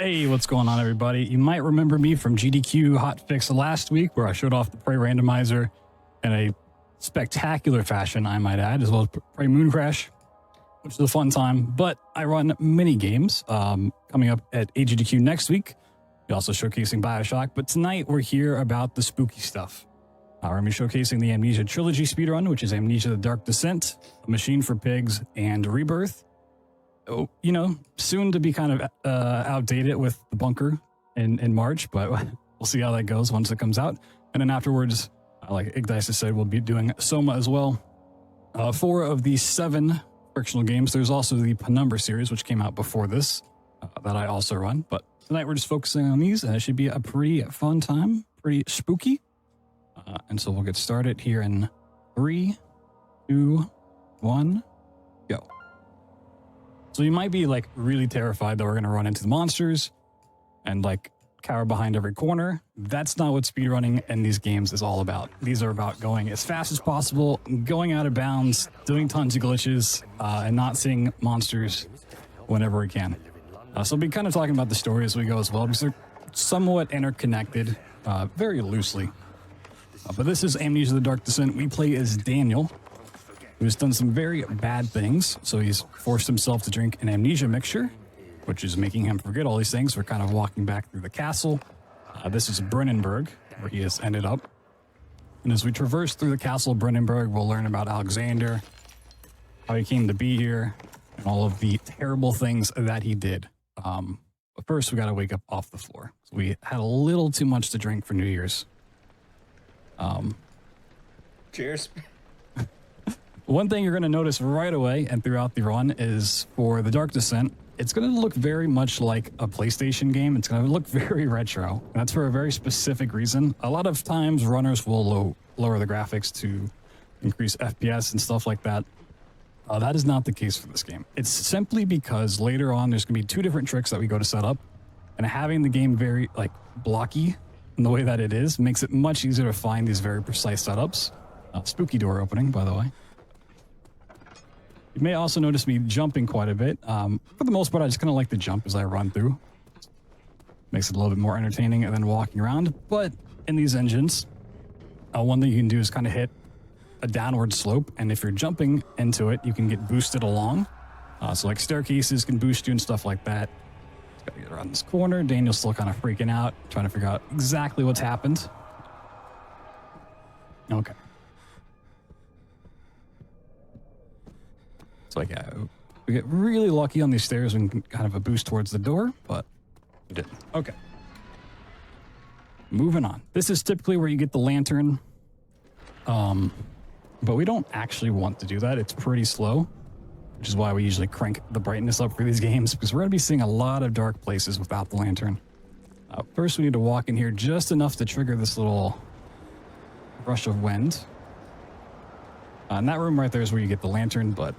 Hey, what's going on, everybody? You might remember me from GDQ Hotfix last week, where I showed off the Prey randomizer in a spectacular fashion, I might add, as well as Prey Moon Crash, which is a fun time. But I run mini games coming up at GDQ next week. We're also showcasing Bioshock, but tonight we're here about the spooky stuff. We're going to be showcasing the Amnesia Trilogy Speedrun, which is Amnesia The Dark Descent, A Machine for Pigs, and Rebirth. Oh, you know, soon to be kind of outdated with the bunker in March, but we'll see how that goes once it comes out. And then afterwards, like Igdice has said, we'll be doing Soma as well. 4 of the 7 frictional games. There's also the Penumbra series, which came out before this, that I also run. But tonight we're just focusing on these, and it should be a pretty fun time, pretty spooky. And so we'll get started here in 3, 2, 1, go. So you might be like really terrified that we're going to run into the monsters and like cower behind every corner. That's not what speedrunning in these games is all about. These are about going as fast as possible, going out of bounds, doing tons of glitches, and not seeing monsters whenever we can. So we'll be kind of talking about the story as we go as well, because they're somewhat interconnected, very loosely. But this is Amnesia The Dark Descent. We play as Daniel, who's done some very bad things. So he's forced himself to drink an amnesia mixture, which is making him forget all these things. We're kind of walking back through the castle. This is Brennenburg, where he has ended up. And as we traverse through the castle of Brennenburg, we'll learn about Alexander, how he came to be here, and all of the terrible things that he did. But first, we got to wake up off the floor. So we had a little too much to drink for New Year's. Cheers. One thing you're going to notice right away and throughout the run is for the Dark Descent, it's going to look very much like a PlayStation game. It's going to look very retro. And that's for a very specific reason. A lot of times runners will lower the graphics to increase FPS and stuff like that. That is not the case for this game. It's simply because later on there's going to be 2 different tricks that we go to set up, and having the game very like blocky in the way that it is makes it much easier to find these very precise setups. Spooky door opening, by the way. You may also notice me jumping quite a bit. For the most part, I just kind of like to jump as I run through. Makes it a little bit more entertaining than walking around. But in these engines, one thing you can do is kind of hit a downward slope. And if you're jumping into it, you can get boosted along. So like staircases can boost you and stuff like that. Just gotta get around this corner. Daniel's still kind of freaking out, trying to figure out exactly what's happened. Okay. So like, we get really lucky on these stairs and kind of a boost towards the door, but we didn't. Okay. Moving on. This is typically where you get the lantern, but we don't actually want to do that. It's pretty slow, which is why we usually crank the brightness up for these games, because we're going to be seeing a lot of dark places without the lantern. First, we need to walk in here just enough to trigger this little rush of wind. And that room right there is where you get the lantern, but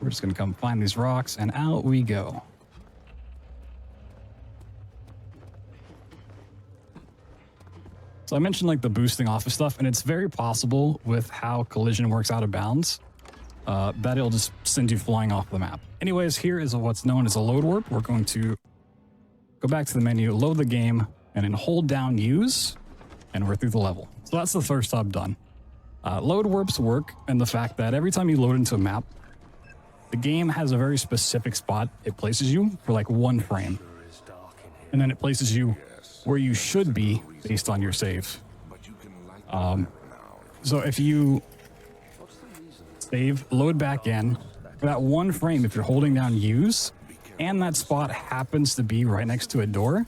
we're just going to come find these rocks, and out we go. So I mentioned like the boosting off of stuff, and it's very possible with how collision works out of bounds that it'll just send you flying off the map. Anyways, here is what's known as a load warp. We're going to go back to the menu, load the game, and then hold down use, and we're through the level. So that's the first hub done. Load warps work in the fact that every time you load into a map, the game has a very specific spot it places you for like 1 frame. And then it places you where you should be based on your save. So if you save, load back in, for that 1 frame, if you're holding down use, and that spot happens to be right next to a door,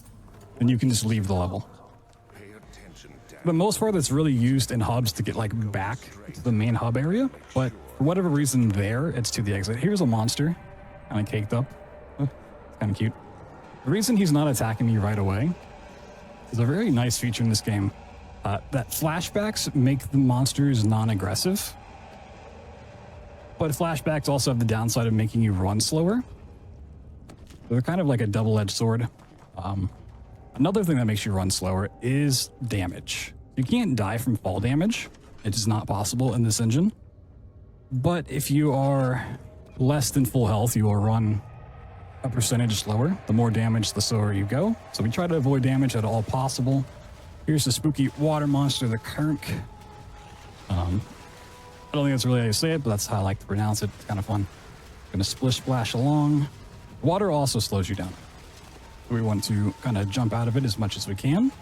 then you can just leave the level. For the most part, that's really used in hubs to get like back to the main hub area, but for whatever reason there, it's to the exit. Here's a monster, kind of caked up. It's kind of cute. The reason he's not attacking me right away is a very nice feature in this game. That flashbacks make the monsters non-aggressive, but flashbacks also have the downside of making you run slower. They're kind of like a double-edged sword. Another thing that makes you run slower is damage. You can't die from fall damage. It is not possible in this engine. But if you are less than full health, you will run a percentage slower. The more damage, the slower you go. So we try to avoid damage at all possible. Here's the spooky water monster, the Kirk. I don't think that's really how you say it, but that's how I like to pronounce it. It's kind of fun. Gonna splish splash along. Water also slows you down. We want to kind of jump out of it as much as we can.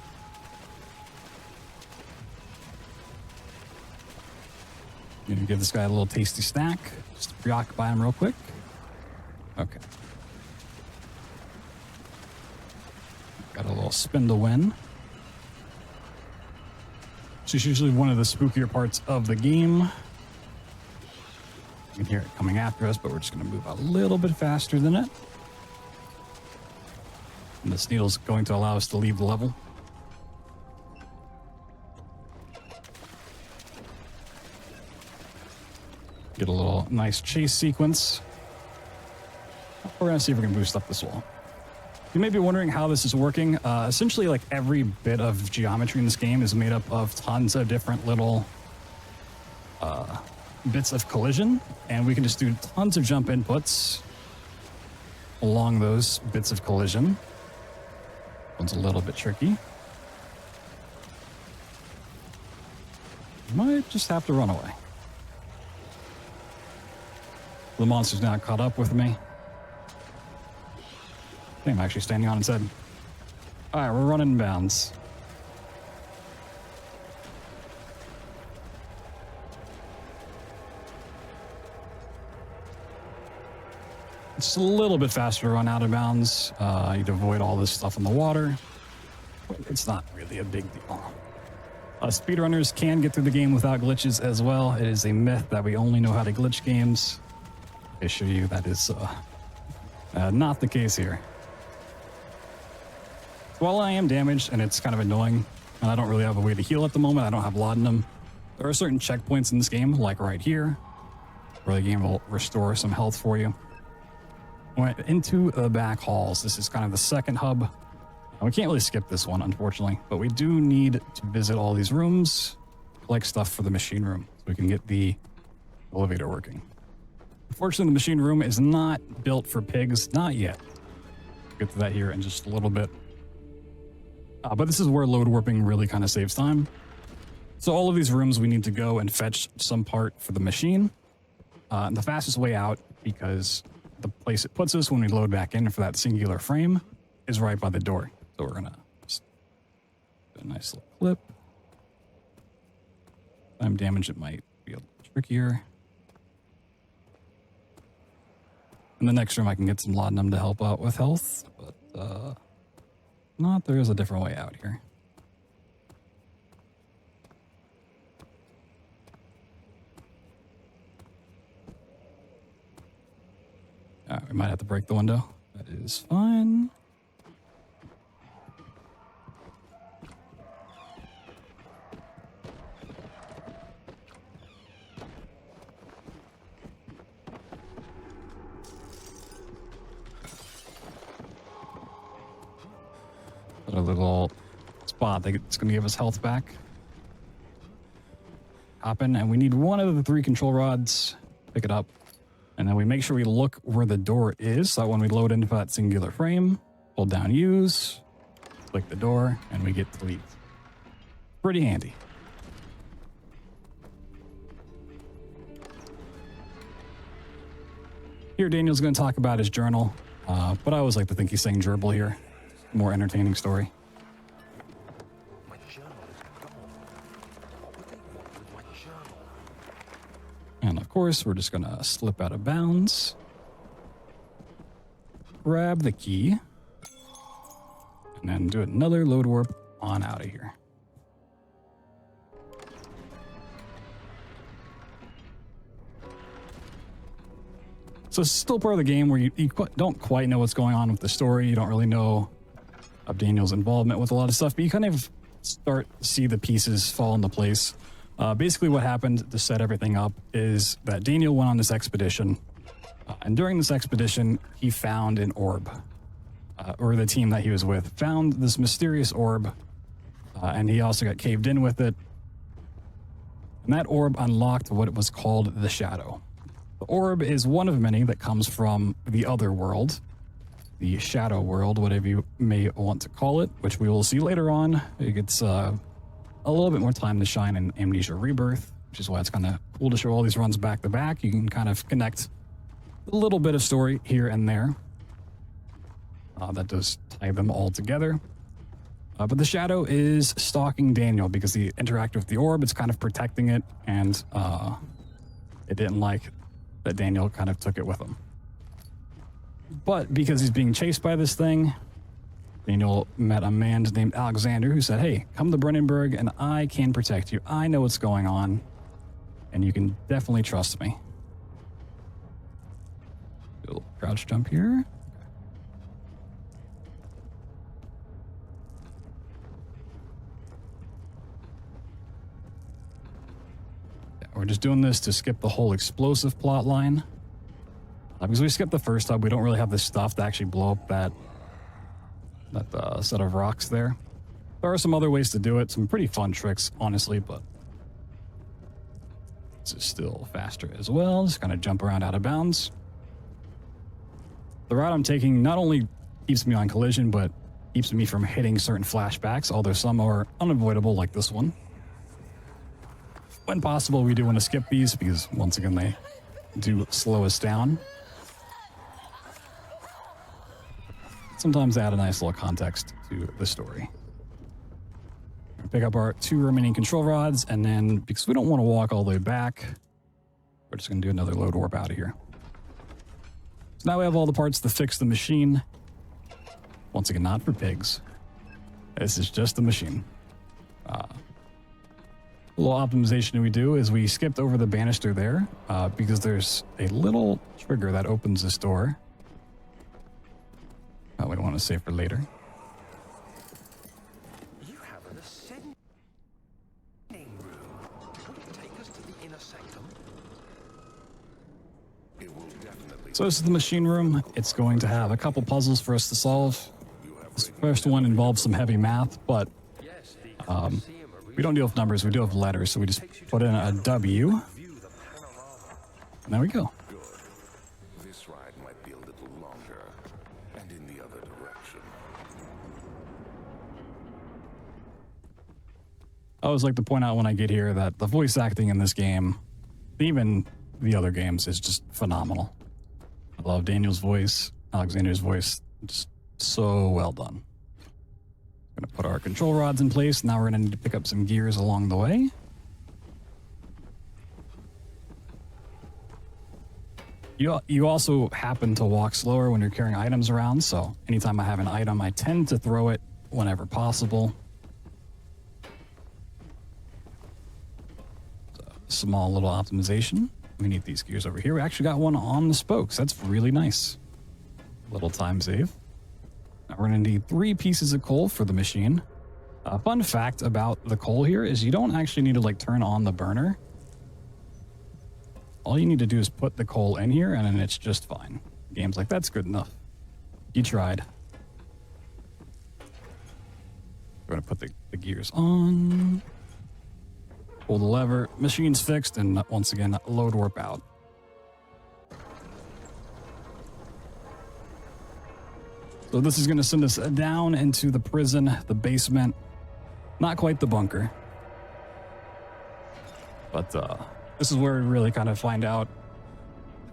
Gonna give this guy a little tasty snack, just to preoccupy him real quick. Okay. Got a little spin to win. This is usually one of the spookier parts of the game. You can hear it coming after us, but we're just going to move a little bit faster than it. And this needle's going to allow us to leave the level. Get a little nice chase sequence. We're going to see if we can boost up this wall. You may be wondering how this is working. Essentially, like every bit of geometry in this game is made up of tons of different little bits of collision, and we can just do tons of jump inputs along those bits of collision. One's a little bit tricky. Might just have to run away. The monster's now caught up with me. I think I'm actually standing on its head. All right, we're running in bounds. It's a little bit faster to run out of bounds. You'd avoid all this stuff in the water. But it's not really a big deal. Speedrunners can get through the game without glitches as well. It is a myth that we only know how to glitch games. I assure you that is not the case here. While I am damaged and it's kind of annoying, and I don't really have a way to heal at the moment, I don't have laudanum, there are certain checkpoints in this game, like right here, where the game will restore some health for you. Went into the back halls. This is kind of the second hub. We can't really skip this one, unfortunately, but we do need to visit all these rooms, collect stuff for the machine room, so we can get the elevator working. Unfortunately, the machine room is not built for pigs, not yet. We'll get to that here in just a little bit. But this is where load warping really kind of saves time. So all of these rooms, we need to go and fetch some part for the machine. And the fastest way out, because the place it puts us when we load back in for that singular frame, is right by the door. So we're going to just do a nice little clip. Time damage, it might be a little trickier. In the next room, I can get some laudanum to help out with health, but not, there is a different way out here. All right, we might have to break the window. That is fine. A little spot that's going to give us health back. Hop in, and we need one of the 3 control rods. Pick it up, and then we make sure we look where the door is, so that when we load into that singular frame, hold down use, click the door, and we get to leave. Pretty handy. Here, Daniel's going to talk about his journal, but I always like to think he's saying gerbil here. More entertaining story. And of course, we're just gonna slip out of bounds. Grab the key. And then do another load warp on out of here. So it's still part of the game where you don't quite know what's going on with the story. You don't really know of Daniel's involvement with a lot of stuff, but you kind of start to see the pieces fall into place. Basically what happened to set everything up is that Daniel went on this expedition, and during this expedition, he found an orb, or the team that he was with found this mysterious orb, and he also got caved in with it. And that orb unlocked what was called the Shadow. The orb is one of many that comes from the other world, the shadow world, whatever you may want to call it, which we will see later on. It gets a little bit more time to shine in Amnesia Rebirth, which is why it's kind of cool to show all these runs back to back. You can kind of connect a little bit of story here and there. That does tie them all together. But the shadow is stalking Daniel because he interacted with the orb. It's kind of protecting it, and it didn't like that Daniel kind of took it with him. But because he's being chased by this thing, Daniel met a man named Alexander who said, hey, come to Brennenburg and I can protect you. I know what's going on, and you can definitely trust me. Do a little crouch jump here. We're just doing this to skip the whole explosive plot line. Because we skipped the first hub, we don't really have the stuff to actually blow up that set of rocks there. There are some other ways to do it, some pretty fun tricks, honestly, but this is still faster as well. Just kind of jump around out of bounds. The route I'm taking not only keeps me on collision, but keeps me from hitting certain flashbacks, although some are unavoidable, like this one. When possible, we do want to skip these because, once again, they do slow us down. Sometimes add a nice little context to the story. Pick up our 2 remaining control rods, and then, because we don't want to walk all the way back, we're just going to do another load warp out of here. So now we have all the parts to fix the machine. Once again, not for pigs. This is just the machine. A little optimization we do is we skipped over the banister there because there's a little trigger that opens this door. We don't want to save for later. You have an ascending room. Will it take us to the inner sanctum? It will definitely. So this is the machine room. It's going to have a couple puzzles for us to solve. This first one involves some heavy math, but we don't deal with numbers, we deal with letters, so we just put in a W. And there we go. Good. This ride might be a little longer, and in the other direction. I always like to point out when I get here that the voice acting in this game, even the other games, is just phenomenal. I love Daniel's voice, Alexander's voice, just so well done. Gonna put our control rods in place. Now we're gonna need to pick up some gears along the way. You also happen to walk slower when you're carrying items around, so anytime I have an item, I tend to throw it whenever possible. So, small little optimization. We need these gears over here. We actually got one on the spokes. That's really nice. Little time save. Now we're going to need 3 pieces of coal for the machine. A fun fact about the coal here is you don't actually need to like turn on the burner. All you need to do is put the coal in here and then it's just fine. Game's like, that's good enough. You tried. We're going to put the gears on. Pull the lever. Machine's fixed, and once again, load warp out. So this is going to send us down into the prison, the basement. Not quite the bunker. But this is where we really kind of find out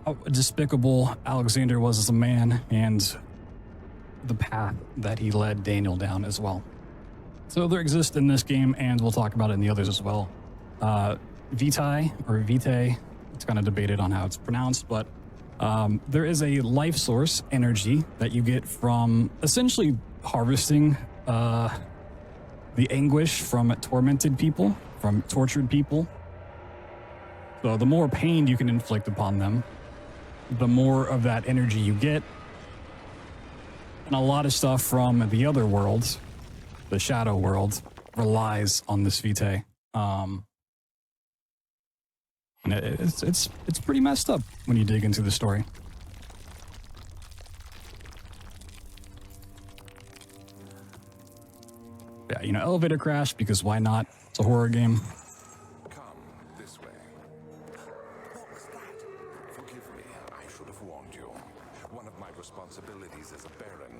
how despicable Alexander was as a man and the path that he led Daniel down as well. So there exists in this game, and we'll talk about it in the others as well, Vitae, or Vitae. It's kind of debated on how it's pronounced, but there is a life source energy that you get from essentially harvesting the anguish from tormented people, from tortured people. So the more pain you can inflict upon them, the more of that energy you get. And a lot of stuff from the other worlds, the shadow world, relies on this Vitae. And it's pretty messed up when you dig into the story. Yeah, you know, elevator crash, because why not? It's a horror game. Come this way. What was that? Forgive me, I should have warned you. One of my responsibilities as a baron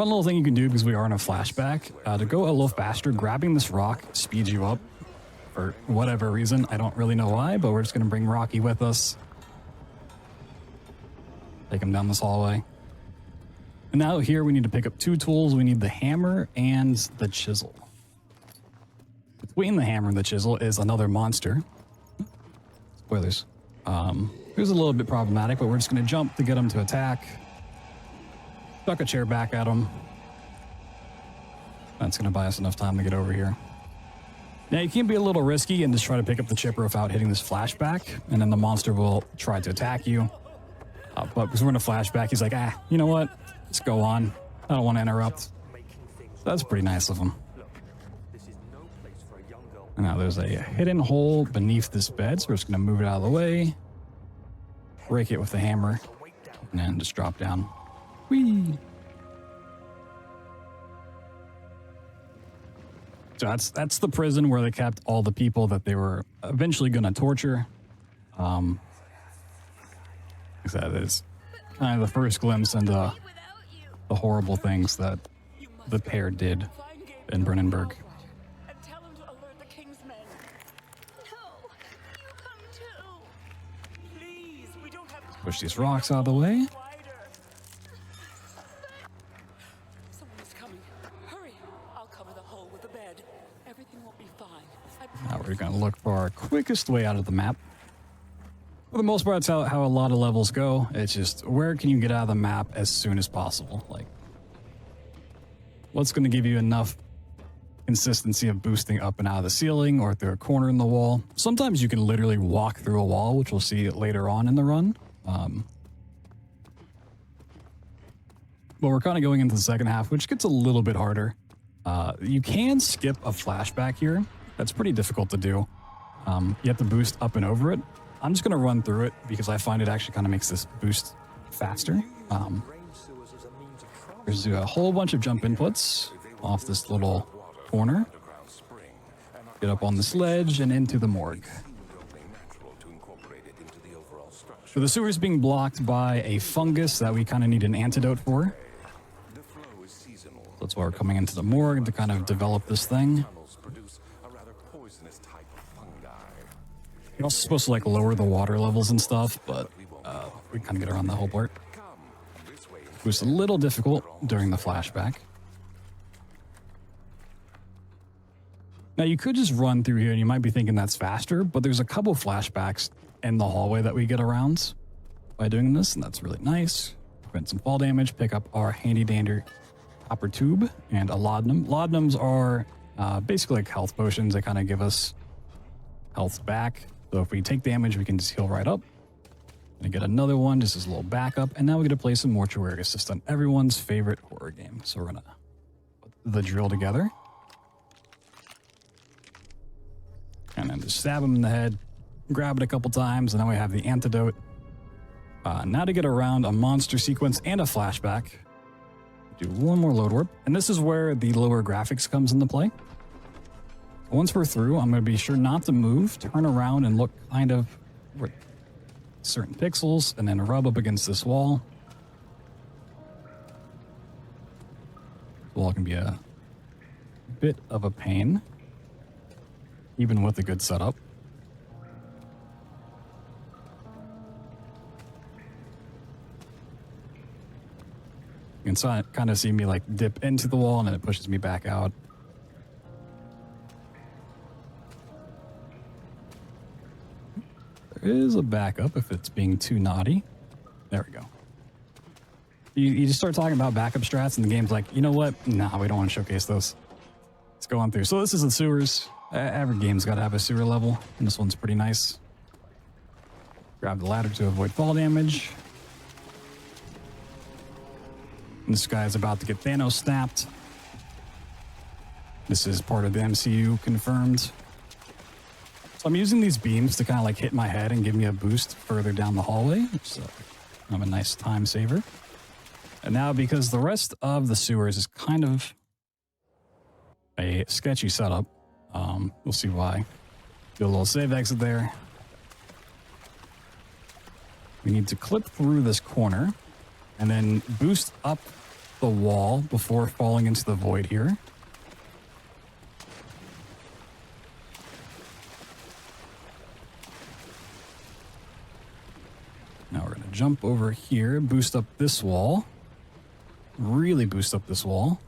fun little thing you can do, because we are in a flashback, to go a little faster, grabbing this rock speeds you up for whatever reason. I don't really know why, but we're just going to bring Rocky with us. Take him down this hallway. And now here we need to pick up 2 tools. We need the hammer and the chisel. Between the hammer and the chisel is another monster. Spoilers. Who's a little bit problematic, but we're just going to jump to get him to attack. Chuck a chair back at him. That's going to buy us enough time to get over here. Now, you can be a little risky and just try to pick up the chipper without hitting this flashback, and then the monster will try to attack you. But because we're in a flashback, he's like, you know what? Let's go on. I don't want to interrupt. So that's pretty nice of him. And now there's a hidden hole beneath this bed, so we're just going to move it out of the way. Break it with the hammer, and then just drop down. Whee! So that's the prison where they kept all the people that they were eventually going to torture. That is kind of the first glimpse into the horrible things that the pair did in Brennenburg. Push these rocks out of the way. Now we're going to look for our quickest way out of the map. For the most part, that's how a lot of levels go. It's just, where can you get out of the map as soon as possible? Like, what's going to give you enough consistency of boosting up and out of the ceiling or through a corner in the wall? Sometimes you can literally walk through a wall, which we'll see later on in the run. But we're kind of going into the second half, which gets a little bit harder. You can skip a flashback here. That's pretty difficult to do. You have to boost up and over it. I'm just going to run through it because I find it actually kind of makes this boost faster. There's a whole bunch of jump inputs off this little corner. Get up on this ledge and into the morgue. So the sewer is being blocked by a fungus that we kind of need an antidote for. That's why we're coming into the morgue to kind of develop this thing. You're also supposed to like lower the water levels and stuff, but we kind of get around the whole part. It was a little difficult during the flashback. Now you could just run through here and you might be thinking that's faster, but there's a couple flashbacks in the hallway that we get around by doing this, and that's really nice. Prevent some fall damage, pick up our handy dandy copper tube and a laudanum. Laudanums are basically like health potions. They kind of give us health back. So if we take damage, we can just heal right up. And get another one, just as a little backup. And now we get to play some Mortuary Assistant, everyone's favorite horror game. So we're gonna put the drill together. And then just stab him in the head, grab it a couple times, and then we have the antidote. Now to get around a monster sequence and a flashback, do one more load warp. And this is where the lower graphics comes into play. Once we're through, I'm going to be sure not to move, turn around and look kind of where certain pixels, and then rub up against this wall. The wall can be a bit of a pain, even with a good setup. You can kind of see me like dip into the wall and then it pushes me back out. There is a backup if it's being too naughty. There we go. You just start talking about backup strats and the game's like, you know what? Nah, we don't want to showcase those. Let's go on through. So this is the sewers. Every game's got to have a sewer level, and this one's pretty nice. Grab the ladder to avoid fall damage. And this guy's about to get Thanos snapped. This is part of the MCU confirmed. So I'm using these beams to kind of like hit my head and give me a boost further down the hallway. So I'm a nice time saver. And now because the rest of the sewers is kind of a sketchy setup, we'll see why. Do a little save exit there. We need to clip through this corner and then boost up the wall before falling into the void here. Now we're going to jump over here, boost up this wall. Really boost up this wall.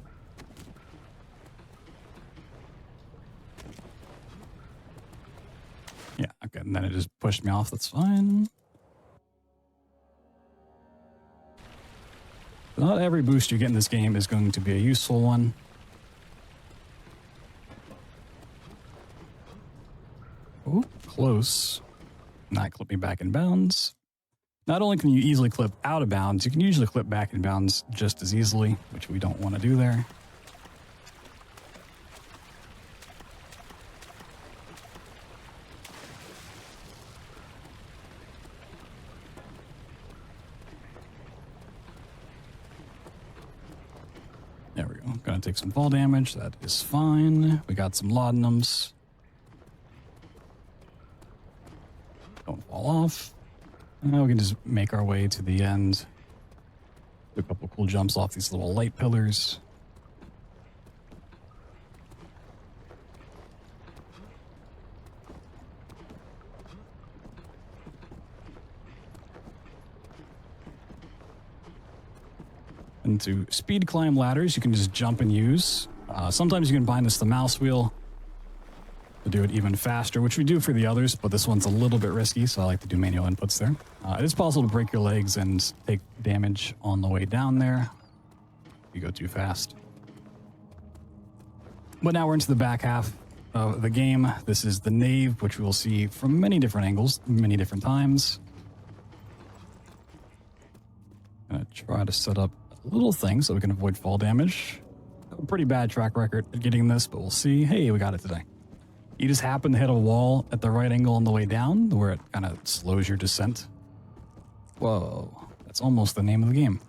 Yeah, okay, and then it just pushed me off. That's fine. Not every boost you get in this game is going to be a useful one. Oh, close. Not clip me back in bounds. Not only can you easily clip out of bounds, you can usually clip back in bounds just as easily, which we don't want to do there. There we go. Gonna take some fall damage. That is fine. We got some laudanums. Don't fall off. Now we can just make our way to the end. Do a couple cool jumps off these little light pillars. And to speed climb ladders, you can just jump and use. Sometimes you can bind this to the mouse wheel to do it even faster, which we do for the others, but this one's a little bit risky, so I like to do manual inputs there. It is possible to break your legs and take damage on the way down there if you go too fast. But now we're into the back half of the game. This is the nave, which we will see from many different angles, many different times. Gonna try to set up a little thing so we can avoid fall damage. A pretty bad track record at getting this, but we'll see. Hey, we got it today. You just happen to hit a wall at the right angle on the way down, where it kind of slows your descent. Whoa, that's almost the name of the game.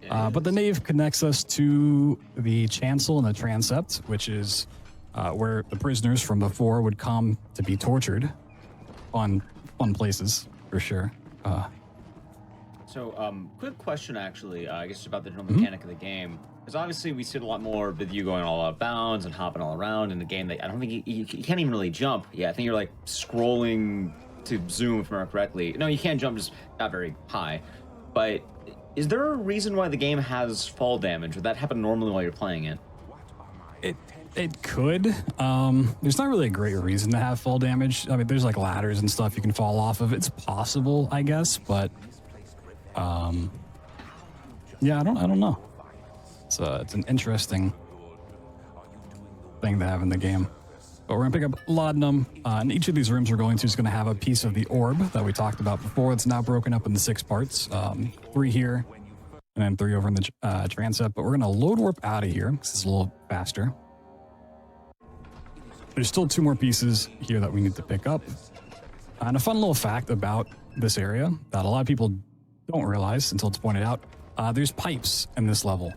But the nave connects us to the chancel and the transept, which is where the prisoners from before would come to be tortured. Fun places, for sure. So, quick question, actually, I guess about the general mechanic of the game. Because obviously we see it a lot more with you going all out of bounds and hopping all around in the game. That I don't think you can't even really jump. Yeah, I think you're like scrolling to zoom, if I remember correctly. No, you can jump, just not very high. But is there a reason why the game has fall damage? Would that happen normally while you're playing it? It could. There's not really a great reason to have fall damage. I mean, there's like ladders and stuff you can fall off of. It's possible, I guess, but yeah, I don't know. It's an interesting thing to have in the game. But we're gonna pick up laudanum, and each of these rooms we're going to is gonna have a piece of the orb that we talked about before. It's now broken up into 6 parts, 3 here, and then 3 over in the transept. But we're gonna load warp out of here because it's a little faster. There's still 2 more pieces here that we need to pick up. And a fun little fact about this area that a lot of people don't realize until it's pointed out, there's pipes in this level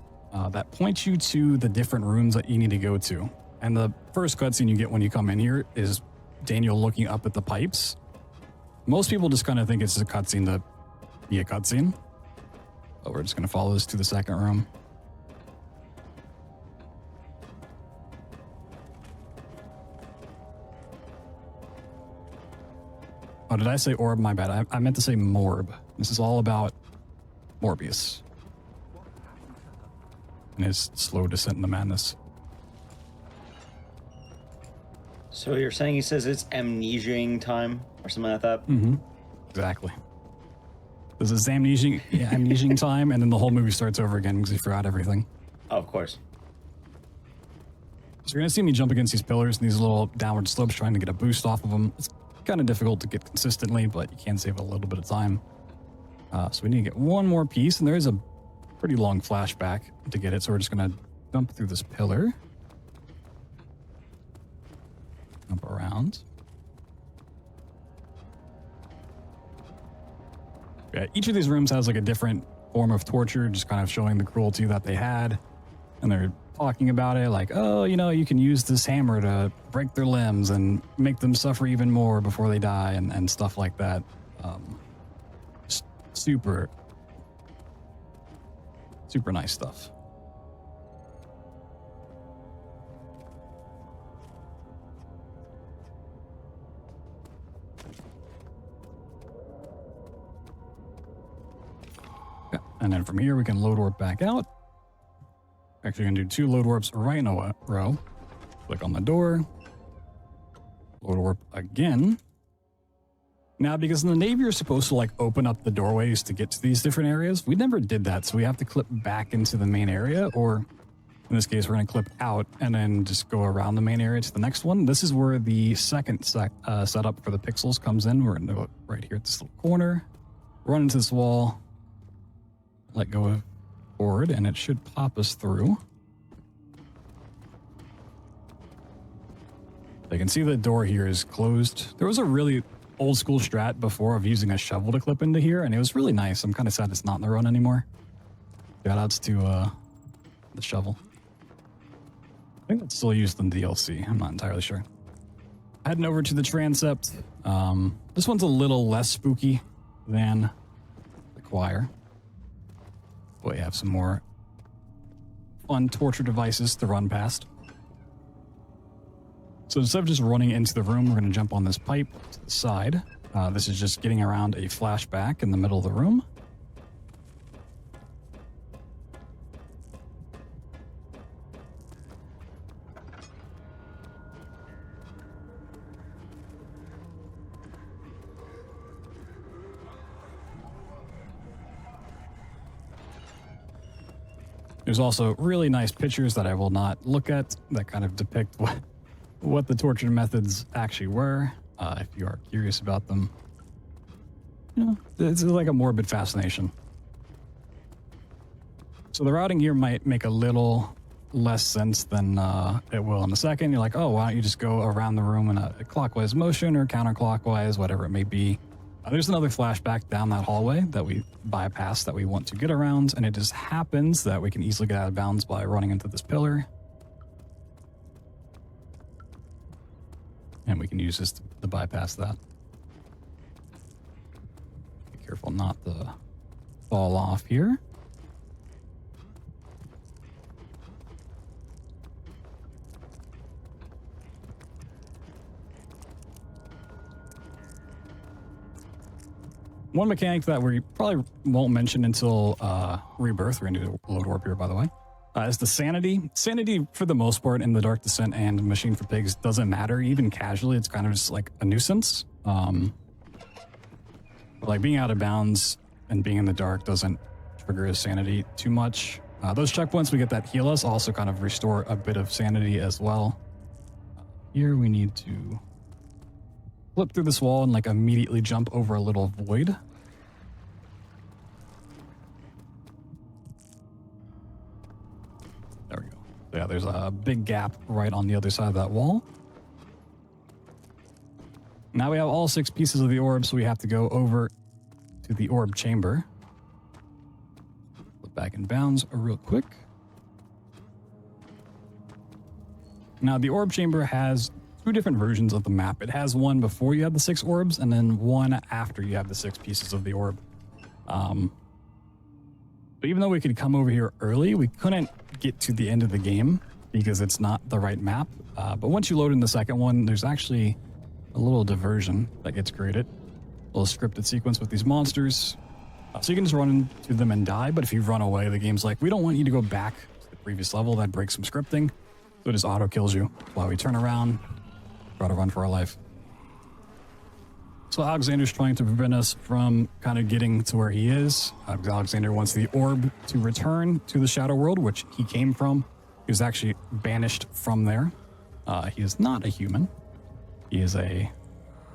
that point you to the different rooms that you need to go to. And the first cutscene you get when you come in here is Daniel looking up at the pipes. Most people just kind of think it's a cutscene to be a cutscene. But we're just going to follow this to the second room. Oh, did I say orb? My bad. I meant to say morb. This is all about Morbius and his slow descent into madness. So you're saying he says it's amnesiaing time or something like that? Mm-hmm. Exactly. This is amnesiaing time, and then the whole movie starts over again because he forgot everything. Oh, of course. So you're going to see me jump against these pillars and these little downward slopes trying to get a boost off of them. It's kind of difficult to get consistently, but you can save a little bit of time. So we need to get one more piece, and there is a pretty long flashback to get it, so we're just going to jump through this pillar. Jump around. Yeah, each of these rooms has like a different form of torture, just kind of showing the cruelty that they had. And they're talking about it like, oh, you know, you can use this hammer to break their limbs and make them suffer even more before they die and stuff like that. Super nice stuff. And then from here, we can load warp back out. Actually, going to do 2 load warps right in a row. Click on the door. Load warp again. Now, because in the Navy, you're supposed to like open up the doorways to get to these different areas. We never did that, so we have to clip back into the main area, or in this case, we're going to clip out and then just go around the main area to the next one. This is where the second setup for the pixels comes in. We're going to go right here at this little corner, run into this wall, let go forward, and it should pop us through. You can see the door here is closed. There was a really old school strat before of using a shovel to clip into here, and it was really nice. I'm kind of sad it's not in the run anymore. Shoutouts to the shovel. I think that's still used in DLC. I'm not entirely sure. Heading over to the transept. This one's a little less spooky than the choir. We have some more fun torture devices to run past. So instead of just running into the room, we're going to jump on this pipe to the side. This is just getting around a flashback in the middle of the room. There's also really nice pictures that I will not look at that kind of depict what the torture methods actually were, if you are curious about them. You know, it's like a morbid fascination. So the routing here might make a little less sense than it will in a second. You're like, oh, why don't you just go around the room in a clockwise motion or counterclockwise, whatever it may be. There's another flashback down that hallway that we bypass that we want to get around, and it just happens that we can easily get out of bounds by running into this pillar. And we can use this to bypass that. Be careful not to fall off here. One mechanic that we probably won't mention until Rebirth, we're going to do a load warp here, by the way, is the sanity. Sanity, for the most part, in the Dark Descent and Machine for Pigs doesn't matter, even casually. It's kind of just like a nuisance. Like being out of bounds and being in the dark doesn't trigger his sanity too much. Those checkpoints we get that heal us also kind of restore a bit of sanity as well. Here we need to flip through this wall and like immediately jump over a little void. There we go. So yeah, there's a big gap right on the other side of that wall. Now we have all 6 pieces of the orb, so we have to go over to the orb chamber. Flip back in bounds real quick. Now the orb chamber has 2 different versions of the map. It has one before you have the 6 orbs, and then one after you have the 6 pieces of the orb. But even though we could come over here early, we couldn't get to the end of the game because it's not the right map. But once you load in the second one, there's actually a little diversion that gets created. A little scripted sequence with these monsters. So you can just run into them and die, but if you run away, the game's like, we don't want you to go back to the previous level. That breaks some scripting. So it just auto kills you while we turn around. Try to run for our life. So Alexander's trying to prevent us from kind of getting to where he is. Alexander wants the orb to return to the Shadow World, which he came from. He was actually banished from there. He is not a human. He is a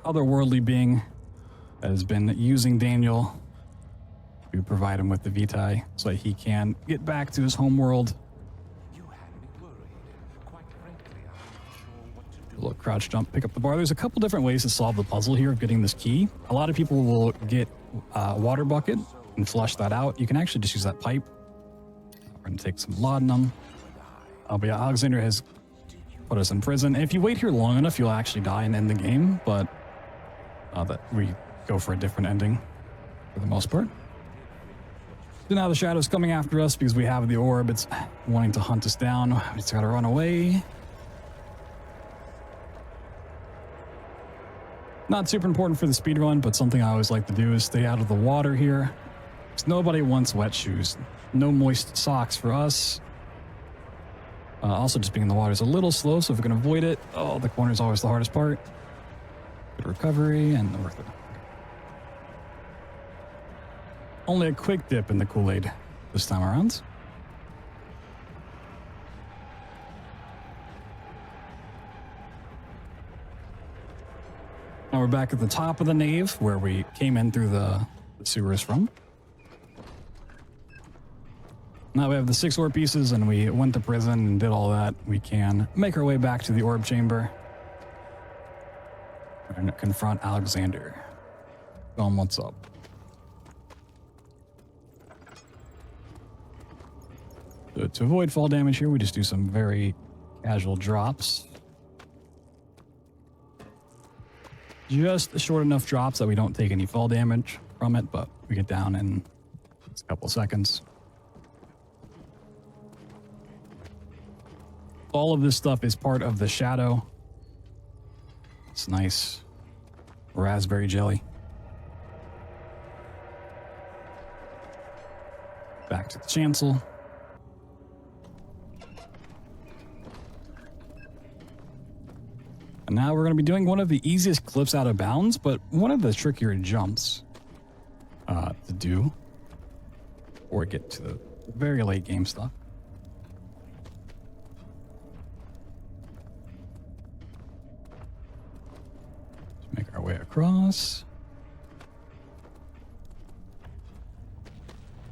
otherworldly being that has been using Daniel to provide him with the Vitae so that he can get back to his home world. A little crouch jump, pick up the bar. There's a couple different ways to solve the puzzle here of getting this key. A lot of people will get a water bucket and flush that out. You can actually just use that pipe. We're going to take some laudanum. But yeah, Alexander has put us in prison. And if you wait here long enough, you'll actually die and end the game. But that we go for a different ending for the most part. So now the Shadow's coming after us because we have the orb. It's wanting to hunt us down. We just got to run away. Not super important for the speedrun, but something I always like to do is stay out of the water here. 'Cause nobody wants wet shoes. No moist socks for us. Also, just being in the water is a little slow, so if we can avoid it, oh, the corner is always the hardest part. Good recovery and worth it. Only a quick dip in the Kool-Aid this time around. Now we're back at the top of the nave where we came in through the sewers from. Now we have the 6 orb pieces and we went to prison and did all that. We can make our way back to the orb chamber and confront Alexander. Tell him what's up. So to avoid fall damage here, we just do some very casual drops. Just short enough drops that we don't take any fall damage from it, but we get down in a couple seconds. All of this stuff is part of the shadow. It's nice. Raspberry jelly. Back to the chancel. And now we're going to be doing one of the easiest clips out of bounds, but one of the trickier jumps to do, or get to the very late game stuff. Let's make our way across.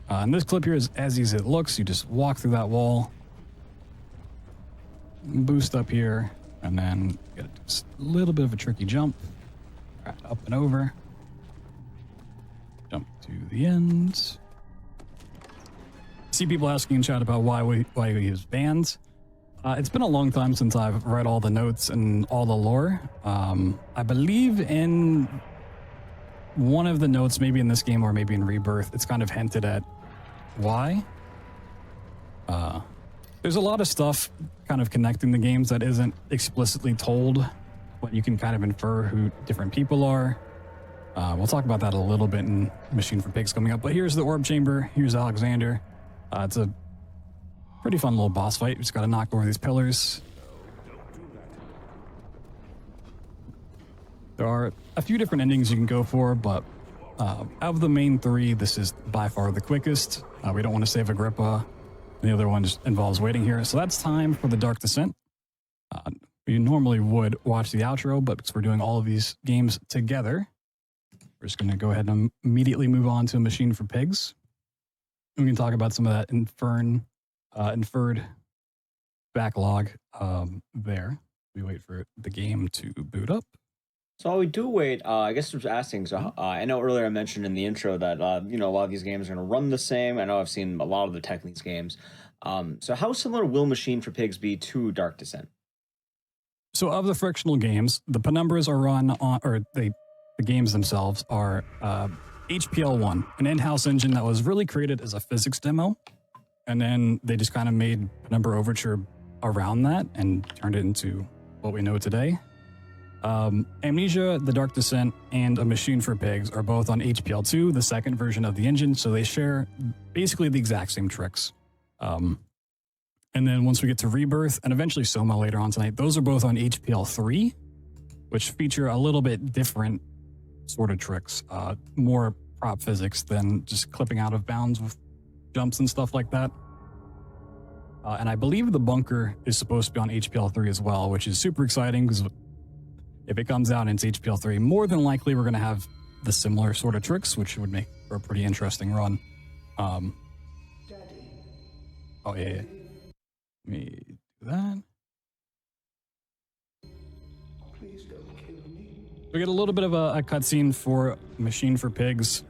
And this clip here is as easy as it looks. You just walk through that wall, boost up here, and then get a little bit of a tricky jump. Right, up and over. Jump to the ends. See people asking in chat about why we use bands. It's been a long time since I've read all the notes and all the lore. I believe in one of the notes, maybe in this game or maybe in Rebirth, it's kind of hinted at why. There's a lot of stuff kind of connecting the games that isn't explicitly told, but you can kind of infer who different people are. We'll talk about that a little bit in Machine for Pigs coming up, but here's the orb chamber. Here's Alexander. It's a pretty fun little boss fight. You just got to knock over these pillars. There are a few different endings you can go for, but out of the main 3, this is by far the quickest. We don't want to save Agrippa. The other one just involves waiting here. So that's time for the Dark Descent. We normally would watch the outro, but because we're doing all of these games together, we're just going to go ahead and immediately move on to a Machine for Pigs. And we can talk about some of that inferred backlog there. We wait for the game to boot up. So while we do wait, I guess I'm just asking, so I know earlier I mentioned in the intro that, a lot of these games are going to run the same. I know I've seen a lot of the tech in these games. So how similar will Machine for Pigs be to Dark Descent? So of the frictional games, the penumbras are run on, or the games themselves are HPL1, an in-house engine that was really created as a physics demo. And then they just kind of made Penumbra Overture around that and turned it into what we know today. Amnesia, The Dark Descent, and A Machine for Pigs are both on HPL2, the second version of the engine, so they share basically the exact same tricks. And then once we get to Rebirth, and eventually Soma later on tonight, those are both on HPL3, which feature a little bit different sort of tricks, more prop physics than just clipping out of bounds with jumps and stuff like that. And I believe the bunker is supposed to be on HPL3 as well, which is super exciting because if it comes out and it's HPL3, more than likely we're going to have the similar sort of tricks, which would make for a pretty interesting run. Oh, yeah. Let me do that. Please don't kill me. We get a little bit of a cutscene for Machine for Pigs.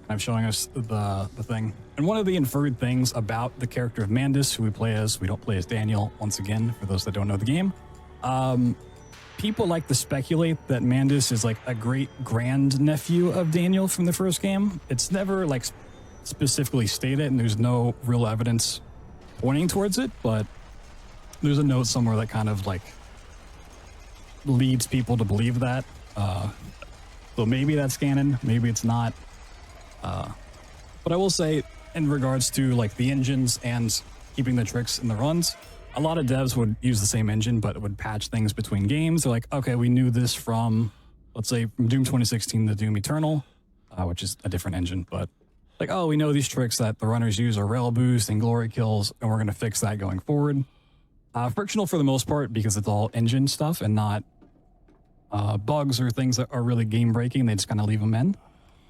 I'm showing us the thing. And one of the inferred things about the character of Mandus, who we play as, we don't play as Daniel, once again, for those that don't know the game. People like to speculate that Mandus is like a great grandnephew of Daniel from the first game. It's never like specifically stated, and there's no real evidence pointing towards it, but there's a note somewhere that kind of like leads people to believe that. So maybe that's canon, maybe it's not. But I will say, in regards to like the engines and keeping the tricks in the runs, a lot of devs would use the same engine, but would patch things between games. They're like, okay, we knew this from, let's say, from Doom 2016 to Doom Eternal, which is a different engine, but like, oh, we know these tricks that the runners use are rail boost and glory kills, and we're going to fix that going forward. Frictional for the most part, because it's all engine stuff and not bugs or things that are really game breaking. They just kind of leave them in.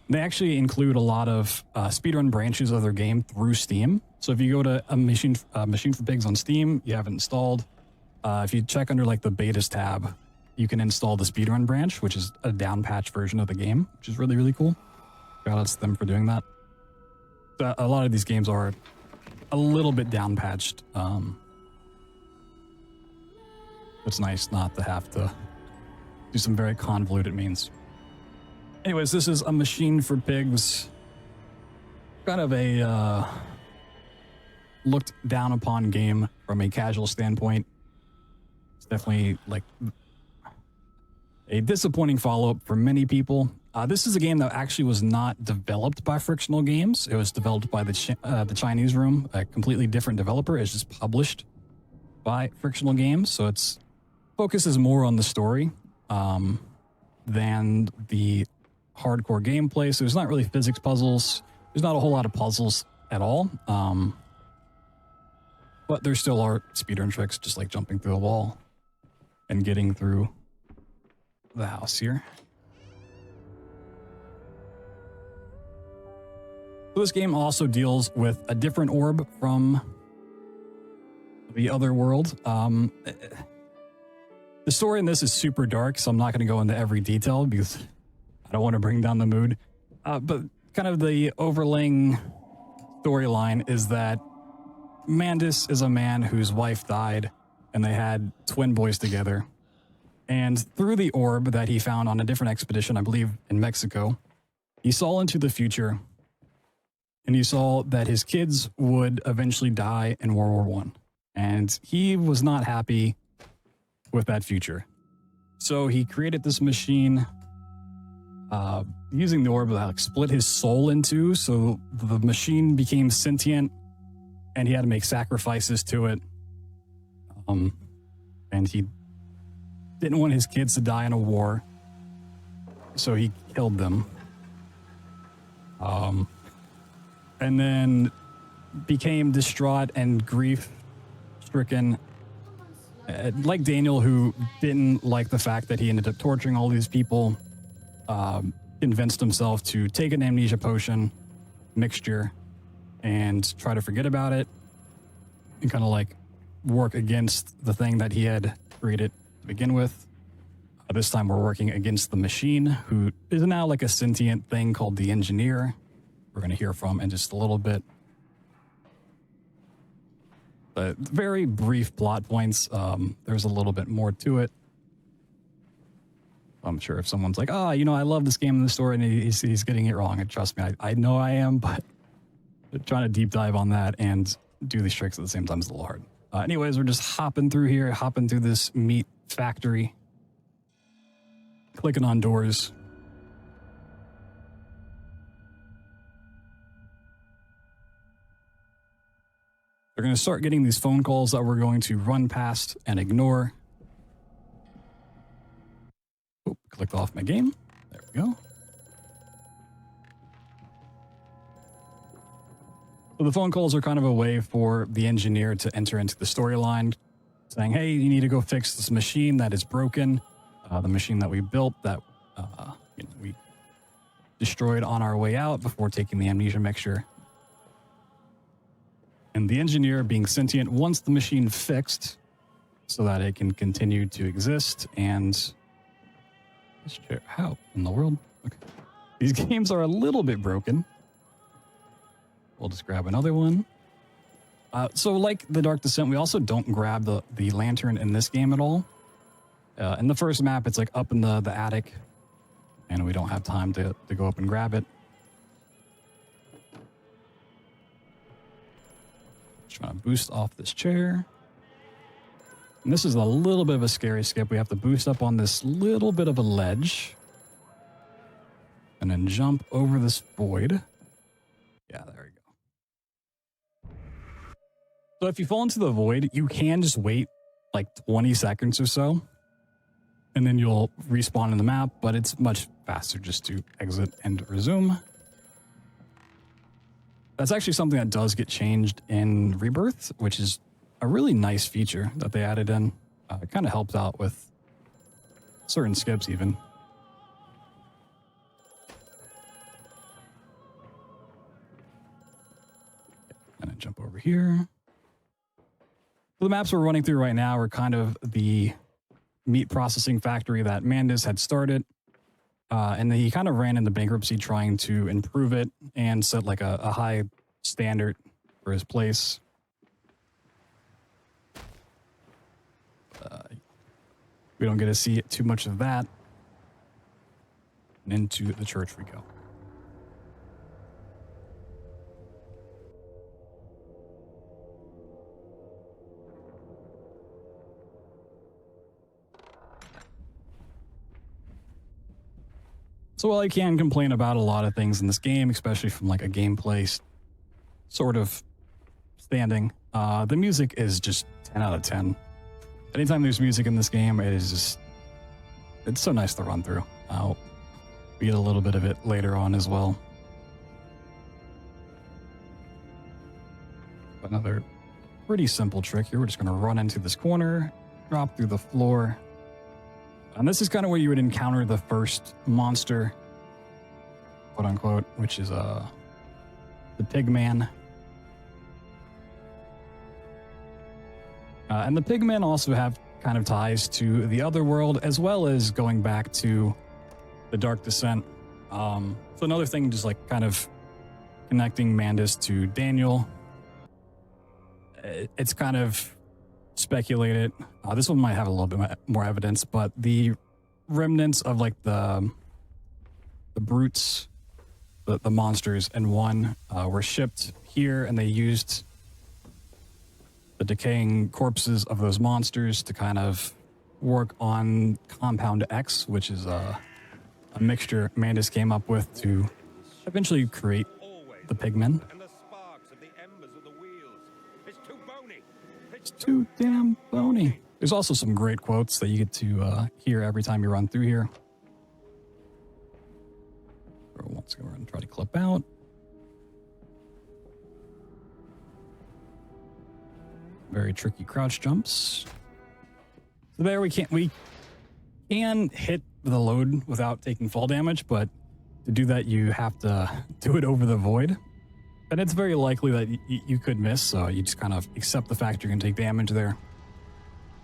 They actually include a lot of speedrun branches of their game through Steam. So if you go to a Machine for Pigs on Steam, you have it installed. If you check under like the betas tab, you can install the speedrun branch, which is a down patch version of the game, which is really, really cool. Shout out to them for doing that. A lot of these games are a little bit down patched. It's nice not to have to do some very convoluted means. Anyways, this is a Machine for Pigs. Kind of a looked down upon game from a casual standpoint. It's definitely like a disappointing follow-up for many people. This is a game that actually was not developed by Frictional Games. It was developed by the Chinese room, a completely different developer. It's just published by Frictional Games, so its focus is more on the story than the hardcore gameplay. So there's not really physics puzzles. There's not a whole lot of puzzles at all. But there still are speedrun tricks, just like jumping through a wall and getting through the house here. So this game also deals with a different orb from the other world. The story in this is super dark, so I'm not going to go into every detail because I don't want to bring down the mood. But kind of the overlaying storyline is that Mandus is a man whose wife died and they had twin boys together. And through the orb that he found on a different expedition, I believe in Mexico, he saw into the future and he saw that his kids would eventually die in World War I. And he was not happy with that future. So he created this machine using the orb that like, split his soul in two. So the machine became sentient and he had to make sacrifices to it. And he didn't want his kids to die in a war. So he killed them. And then became distraught and grief-stricken. Like Daniel, who didn't like the fact that he ended up torturing all these people, convinced himself to take an amnesia potion mixture and try to forget about it and kind of like work against the thing that he had created to begin with. This time we're working against the machine, who is now like a sentient thing called the Engineer. We're going to hear from in just a little bit. But very brief plot points. There's a little bit more to it. I'm sure if someone's like, oh, you know, I love this game in the story and he's getting it wrong. And trust me, I know I am, but trying to deep dive on that and do these tricks at the same time is a little hard. Anyways, we're just hopping through here, hopping through this meat factory, clicking on doors. They're going to start getting these phone calls that we're going to run past and ignore. Oh, clicked off my game. There we go. So the phone calls are kind of a way for the engineer to enter into the storyline, saying, hey, you need to go fix this machine that is broken. The machine that we built that we destroyed on our way out before taking the amnesia mixture. And the engineer, being sentient, wants the machine fixed so that it can continue to exist. And this chair, how in the world? Okay. These games are a little bit broken. We'll just grab another one. So like the Dark Descent, we also don't grab the lantern in this game at all. In the first map, it's like up in the attic, and we don't have time to go up and grab it. Trying to boost off this chair. And this is a little bit of a scary skip. We have to boost up on this little bit of a ledge and then jump over this void. Yeah, So if you fall into the void, you can just wait like 20 seconds or so, and then you'll respawn in the map, but it's much faster just to exit and resume. That's actually something that does get changed in Rebirth, which is a really nice feature that they added in. It kind of helps out with certain skips even. And I jump over here. So the maps we're running through right now are kind of the meat processing factory that Mandus had started. And he kind of ran into bankruptcy trying to improve it and set like a high standard for his place. We don't get to see too much of that. And into the church we go. So while I can complain about a lot of things in this game, especially from like a gameplay sort of standing, the music is just 10 out of 10. Anytime there's music in this game, it is just, it's so nice to run through. We get a little bit of it later on as well. Another pretty simple trick here. We're just going to run into this corner, drop through the floor. And this is kind of where you would encounter the first monster, quote unquote, which is the Pigman. And the Pigmen also have kind of ties to the other world, as well as going back to the Dark Descent. So another thing, just like kind of connecting Mandus to Daniel. It's kind of speculated. This one might have a little bit more evidence, but the remnants of like the brutes, the monsters in one were shipped here, and they used the decaying corpses of those monsters to kind of work on Compound X, which is a mixture Mandus came up with to eventually create the Pigmen. It's too damn bony. There's also some great quotes that you get to hear every time you run through here. Once go ahead and try to clip out. Very tricky crouch jumps. So there we can hit the load without taking fall damage, but to do that you have to do it over the void. And it's very likely that you could miss, so you just kind of accept the fact you're going to take damage there.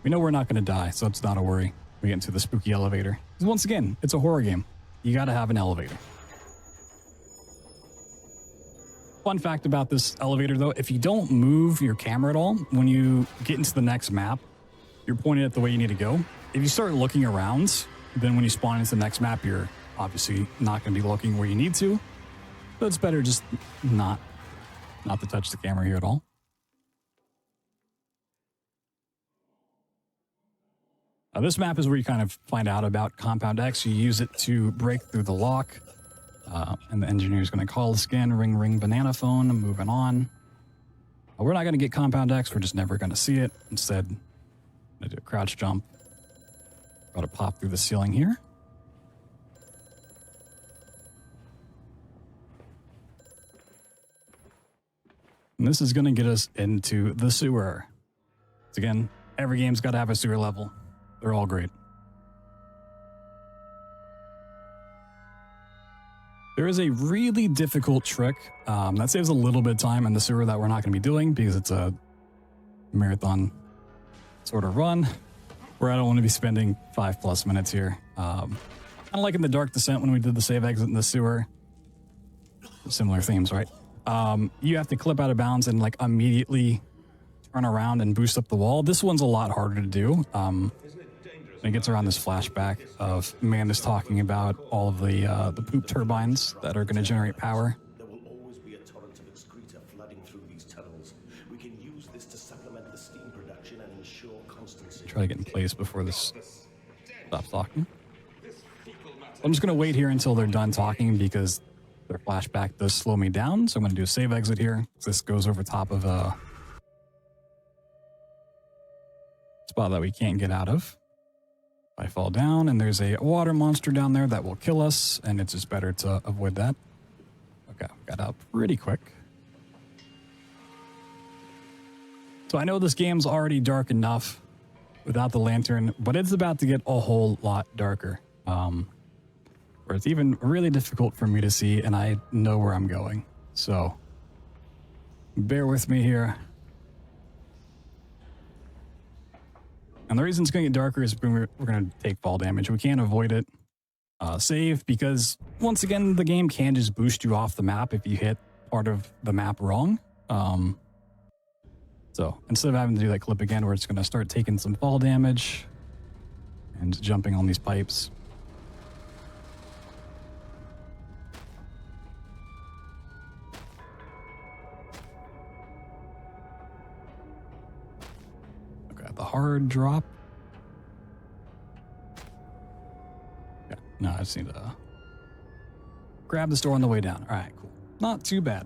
We know we're not going to die, so it's not a worry. We get into the spooky elevator. Because once again, it's a horror game. You got to have an elevator. Fun fact about this elevator, though, if you don't move your camera at all, when you get into the next map, you're pointed at the way you need to go. If you start looking around, then when you spawn into the next map, you're obviously not going to be looking where you need to. So it's better just not to touch the camera here at all. This map is where you kind of find out about Compound X. You use it to break through the lock. And the engineer's going to call us again. Ring, ring, banana phone. Moving on. We're not going to get Compound X. We're just never going to see it. Instead, I'm going to do a crouch jump. Got to pop through the ceiling here. And this is going to get us into the sewer. So again, every game's got to have a sewer level. They're all great. There is a really difficult trick that saves a little bit of time in the sewer that we're not going to be doing because it's a marathon sort of run where I don't want to be spending 5+ minutes here. Kind of like in the Dark Descent when we did the save exit in the sewer. Similar themes, right? You have to clip out of bounds and like immediately turn around and boost up the wall. This one's a lot harder to do. It gets around this flashback of Mandus talking about all of the poop turbines that are going to generate power. There will always be a torrent of excreta flooding through these tunnels. We can use this to supplement the steam production and ensure constancy. Try to get in place before this stops talking. I'm just going to wait here until they're done talking because their flashback does slow me down. So I'm going to do a save exit here. This goes over top of spot that we can't get out of. If I fall down and there's a water monster down there that will kill us, and it's just better to avoid that. Okay, got out pretty quick. So I know this game's already dark enough without the lantern, but it's about to get a whole lot darker. Where it's even really difficult for me to see, and I know where I'm going. So bear with me here. And the reason it's going to get darker is we're going to take fall damage. We can't avoid it. Save, because once again, the game can just boost you off the map if you hit part of the map wrong. So instead of having to do that clip again, we're just going to start taking some fall damage and jumping on these pipes. The hard drop. Yeah, no, I just need to grab the store on the way down. All right, cool. Not too bad.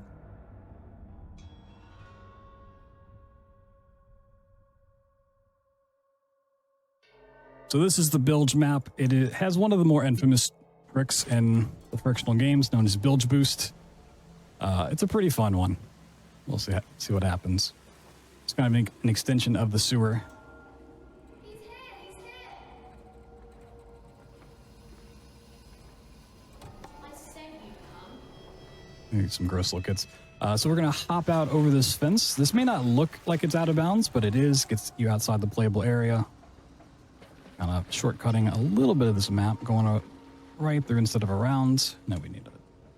So this is the bilge map. It has one of the more infamous tricks in the frictional games, known as bilge boost. It's a pretty fun one. We'll see what happens. It's kind of an extension of the sewer. Some gross look-its. So we're going to hop out over this fence. This may not look like it's out of bounds, but it is. Gets you outside the playable area. Kind of shortcutting a little bit of this map, going right through instead of around. Now we need to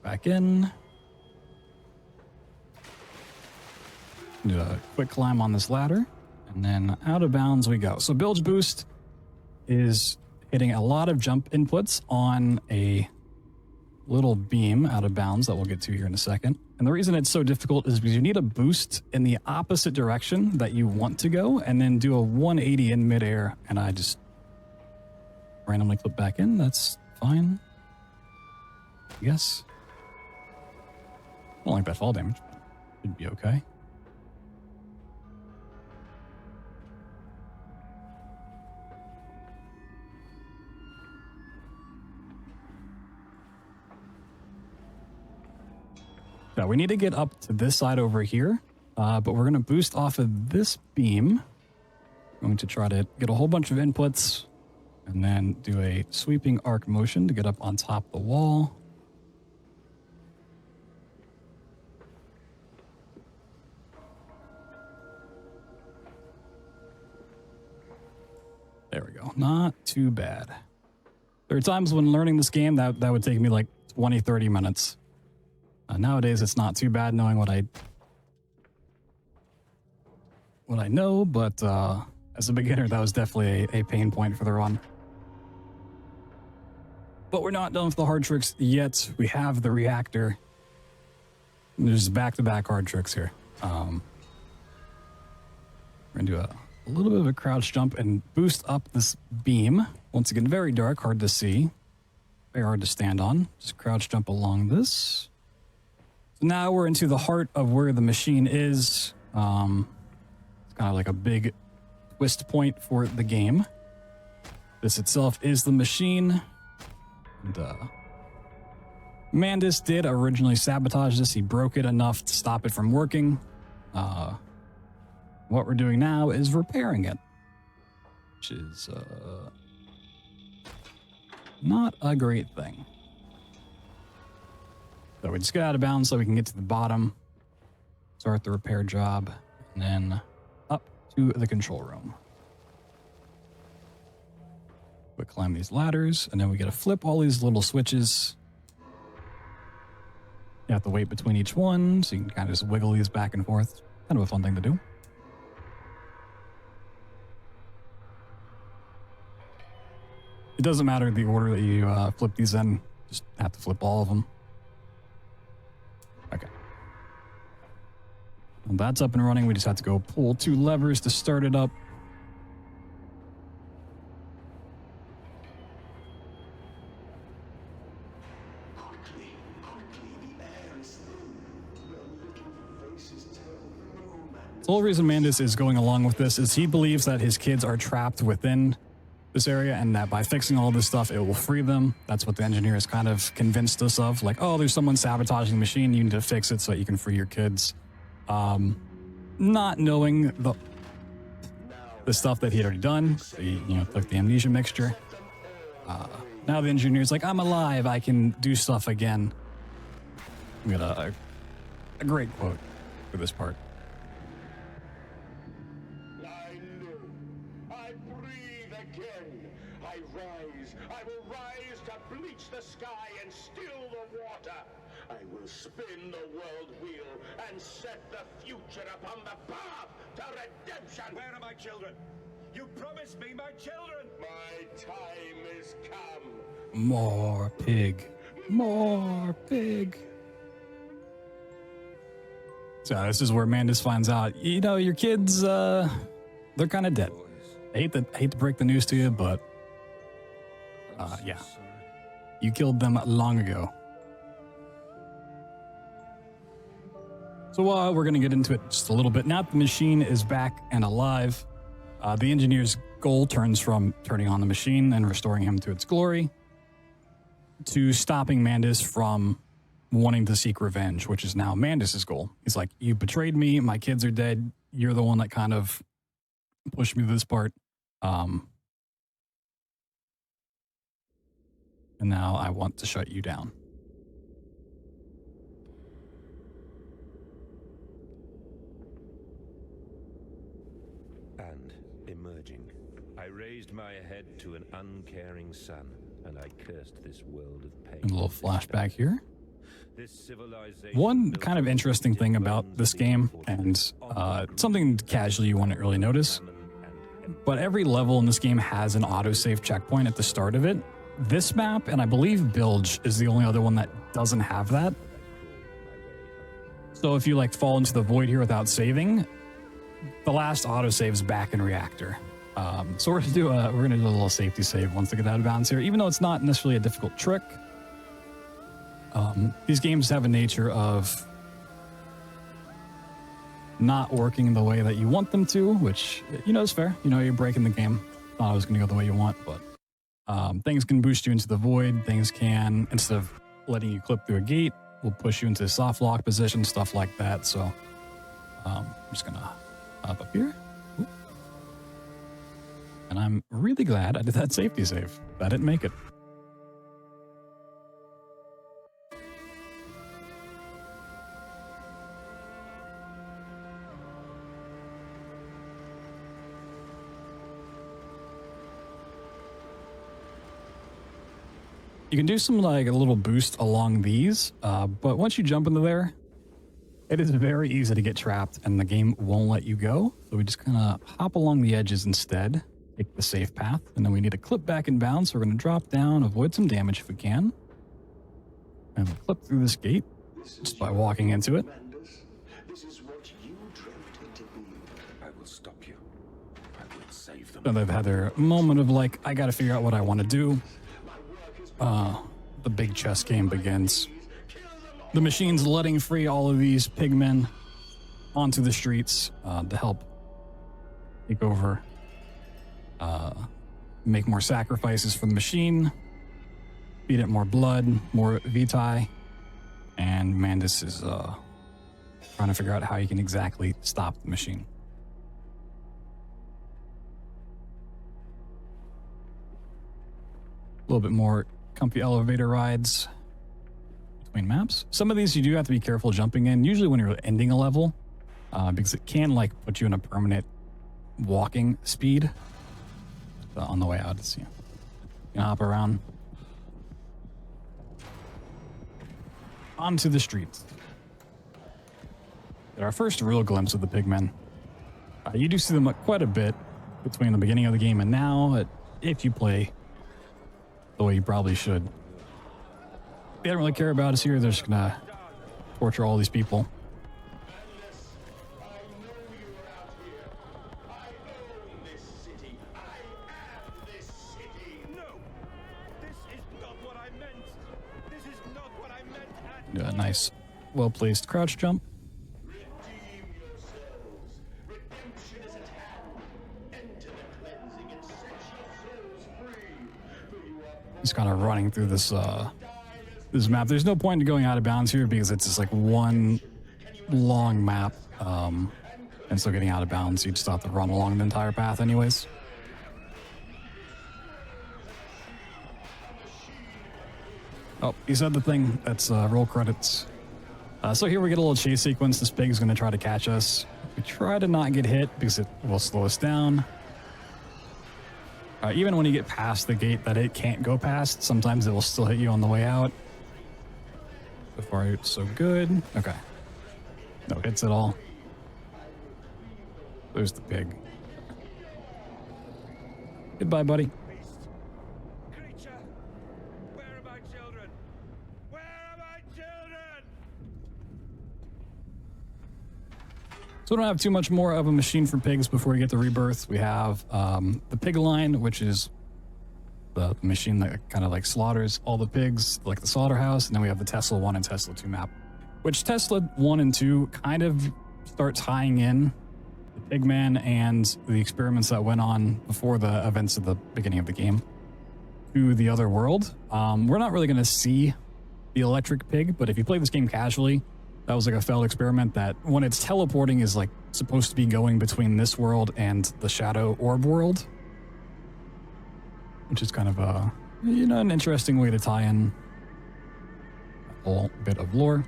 back in. Do a quick climb on this ladder, and then out of bounds we go. So bilge boost is hitting a lot of jump inputs on a little beam out of bounds that we'll get to here in a second. And the reason it's so difficult is because you need a boost in the opposite direction that you want to go, and then do a 180 in midair, and I just randomly clip back in. That's fine. Yes. I don't like that fall damage, but it'd be okay. Now we need to get up to this side over here, but we're going to boost off of this beam. I'm going to try to get a whole bunch of inputs and then do a sweeping arc motion to get up on top of the wall. There we go. Not too bad. There are times when learning this game that would take me like 20, 30 minutes. Nowadays, it's not too bad knowing what I know, but as a beginner, that was definitely a pain point for the run. But we're not done with the hard tricks yet. We have the reactor. There's back-to-back hard tricks here. We're going to do a little bit of a crouch jump and boost up this beam. Once again, very dark, hard to see. Very hard to stand on. Just crouch jump along this. So now we're into the heart of where the machine is. It's kind of like a big twist point for the game. This itself is the machine. And, Mandus did originally sabotage this. He broke it enough to stop it from working. What we're doing now is repairing it, which is not a great thing. So we just get out of bounds so we can get to the bottom, start the repair job, and then up to the control room. We climb these ladders, and then we get to flip all these little switches. You have to wait between each one, so you can kind of just wiggle these back and forth. Kind of a fun thing to do. It doesn't matter the order that you flip these in, just have to flip all of them. Okay. Well, that's up and running. We just have to go pull 2 levers to start it up. The whole reason Mandus is going along with this is he believes that his kids are trapped within this area and that by fixing all this stuff, it will free them. That's what the engineers kind of convinced us of. Like, oh, there's someone sabotaging the machine. You need to fix it so that you can free your kids. Not knowing the stuff that he had already done. So he, took the amnesia mixture. Now the engineer's like, I'm alive. I can do stuff again. We got a great quote for this part. I live. I breathe again. I rise. I will rise to bleach the sky and still the water. I will spin the world wheel and set the future upon the path to redemption. Where are my children? You promised me my children. My time is come. More pig. More pig. So this is where Mandus finds out, your kids, they're kind of dead. I hate to break the news to you, but yeah, you killed them long ago. So we're going to get into it just a little bit. Now that the machine is back and alive, the engineer's goal turns from turning on the machine and restoring him to its glory to stopping Mandus from wanting to seek revenge, which is now Mandus's goal. He's like, you betrayed me, my kids are dead, you're the one that kind of pushed me to this part. And now I want to shut you down. And emerging, I raised my head to an uncaring sun, and I cursed this world of pain. A little flashback here. This civilization One kind of interesting thing about this game, and something casually you wouldn't really notice, but every level in this game has an autosave checkpoint at the start of it. This map, and I believe Bilge, is the only other one that doesn't have that. So if you fall into the void here without saving, the last autosave's back in reactor. So we're gonna do a little safety save once we get out of bounds here, even though it's not necessarily a difficult trick. These games have a nature of not working the way that you want them to, which, is fair. You're breaking the game. Not always going to go the way you want, but things can boost you into the void. Things can, instead of letting you clip through a gate, will push you into soft lock position, stuff like that. So I'm just going to hop up here. Oop. And I'm really glad I did that safety save. I didn't make it. You can do some a little boost along these, but once you jump into there, it is very easy to get trapped and the game won't let you go. So we just kind of hop along the edges instead, take the safe path, and then we need to clip back and bounce. So we're going to drop down, avoid some damage if we can, and we'll clip through this gate just by walking into it. This is what you dreamt it to be. I will stop you. I will save them. So they've had their moment of I got to figure out what I want to do. The big chess game begins. The machine's letting free all of these pigmen onto the streets to help take over, make more sacrifices for the machine, feed it more blood, more vitae, and Mandus is trying to figure out how he can exactly stop the machine. A little bit more comfy elevator rides between maps. Some of these you do have to be careful jumping in, usually when you're ending a level, because it can put you in a permanent walking speed. So on the way out, it's, you can hop around onto the streets. Our first real glimpse of the pigmen. You do see them quite a bit between the beginning of the game and now, if you play the way you probably should. They don't really care about us here. They're just gonna torture all these people. I know you're out here. I own this city. I am this city. No! This is not what I meant! This is not what I meant at Do a nice, well-placed crouch jump. Redeem yourselves. Just kind of running through this this map. There's no point in going out of bounds here because it's just like one long map. And so getting out of bounds, you just have to run along the entire path anyways. Oh, you said the thing. That's roll credits. So here we get a little chase sequence. This pig is going to try to catch us. We try to not get hit because it will slow us down. Even when you get past the gate that it can't go past, sometimes it will still hit you on the way out. So far, it's so good. Okay. No hits at all. There's the pig. Goodbye, buddy. Creature, where are my children? Where are my children? So we don't have too much more of a machine for pigs before we get to Rebirth. We have the pig line, which is the machine that kind of like slaughters all the pigs, like the slaughterhouse. And then we have the Tesla 1 and Tesla 2 map, which Tesla 1 and 2 kind of start tying in the Pigman and the experiments that went on before the events of the beginning of the game to the other world. We're not really going to see the electric pig, but if you play this game casually, that was like a failed experiment that when it's teleporting is like supposed to be going between this world and the shadow orb world, which is kind of a, you know, an interesting way to tie in a whole bit of lore.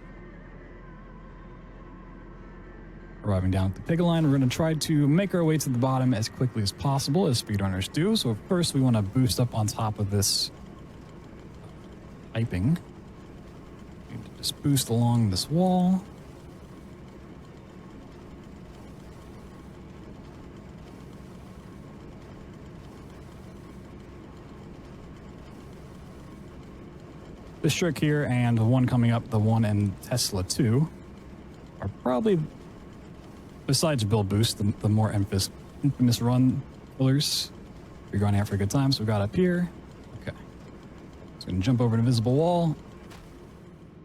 Arriving down at the pig line, we're going to try to make our way to the bottom as quickly as possible, as speedrunners do. So first we want to boost up on top of this piping. Need to just boost along this wall. This trick here and the one coming up, the one in Tesla 2, are probably, besides build boost, the more infamous run killers. We're going out for a good time, so we got up here. Okay. Just gonna jump over an invisible wall.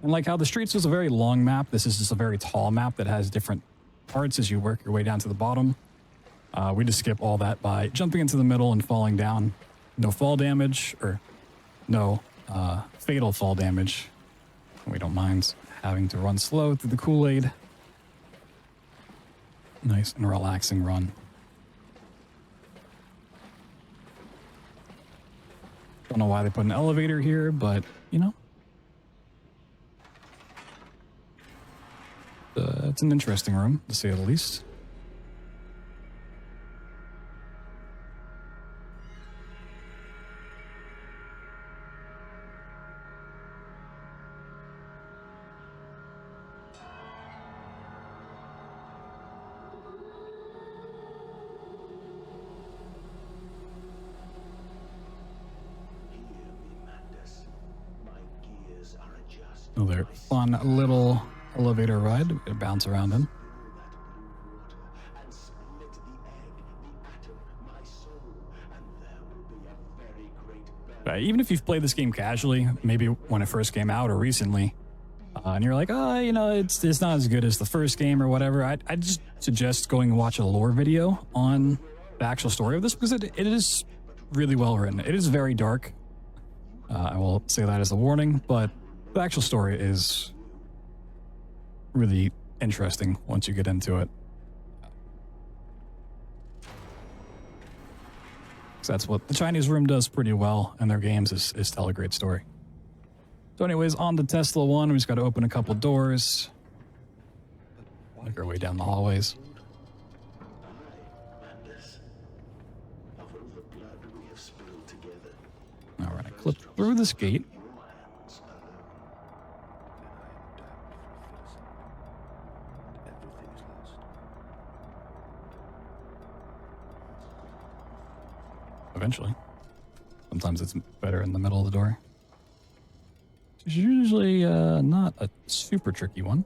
And like how the streets was a very long map, this is just a very tall map that has different parts as you work your way down to the bottom. We just skip all that by jumping into the middle and falling down. No fall damage, or no fatal fall damage. We don't mind having to run slow through the Kool-Aid. Nice and relaxing run. Don't know why they put an elevator here, but, you know. It's an interesting room, to say the least. Another fun little elevator ride. We can bounce around in. Even if you've played this game casually, maybe when it first came out or recently, and you're like, oh, you know, it's not as good as the first game or whatever, I'd just suggest going and watch a lore video on the actual story of this, because it is really well written. It is very dark. I will say that as a warning, but the actual story is really interesting once you get into it. So that's what the Chinese room does pretty well in their games, is tell a great story. So anyways, on the Tesla 1, we just got to open a couple doors. Make our way down the hallways. All right, clip through this gate. Eventually. Sometimes it's better in the middle of the door. It's usually not a super tricky one.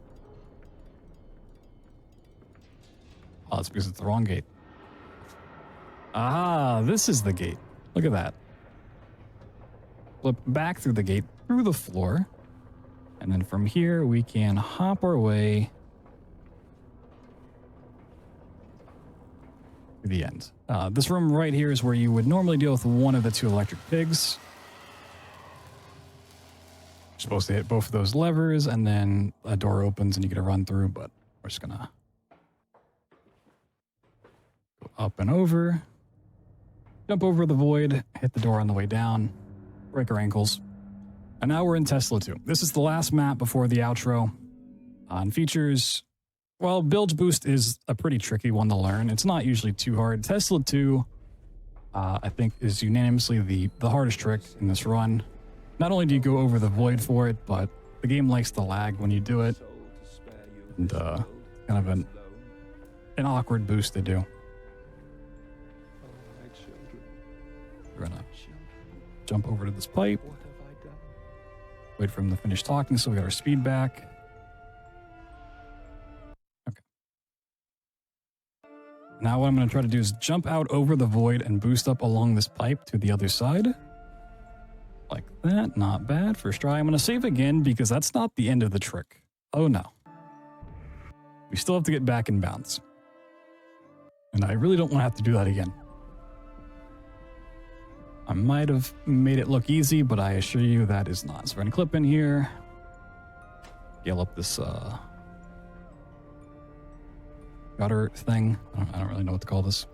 Oh, it's because it's the wrong gate. Ah, this is the gate. Look at that. Flip back through the gate, through the floor. And then from here, we can hop our way to the end. This room right here is where you would normally deal with one of the two electric pigs. supposed to hit both of those levers, and then a door opens and you get a run through, but we're just gonna go up and over, jump over the void, hit the door on the way down, break our ankles. And now we're in Tesla 2. This is the last map before the outro. And features, well, Bilge Boost is a pretty tricky one to learn. It's not usually too hard. Tesla 2, I think, is unanimously the hardest trick in this run. Not only do you go over the void for it, but the game likes to lag when you do it. And kind of an awkward boost to do. We're gonna jump over to this pipe. Wait for him to finish talking so we got our speed back. Okay. Now what I'm going to try to do is jump out over the void and boost up along this pipe to the other side. Like that. Not bad. First try. I'm going to save again because that's not the end of the trick. Oh no. We still have to get back in bounds. And I really don't want to have to do that again. I might have made it look easy, but I assure you that is not. So we're going to clip in here. Scale up this gutter thing. I don't really know what to call this.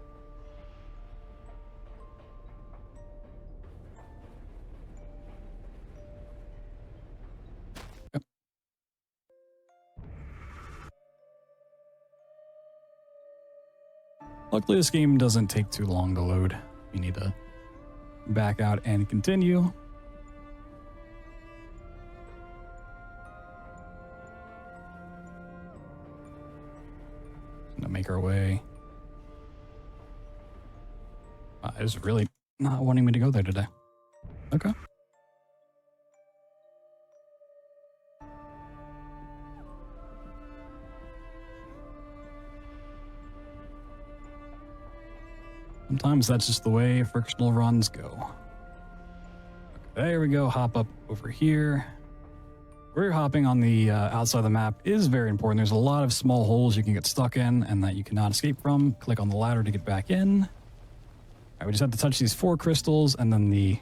Yep. Luckily, this game doesn't take too long to load. You need to back out and continue. Gonna make our way. It's really not wanting me to go there today. Okay. Sometimes that's just the way frictional runs go. Okay, there we go. Hop up over here. Where you're hopping on the outside of the map is very important. There's a lot of small holes you can get stuck in and that you cannot escape from. Click on the ladder to get back in. All right, we just have to touch these 4 crystals and then the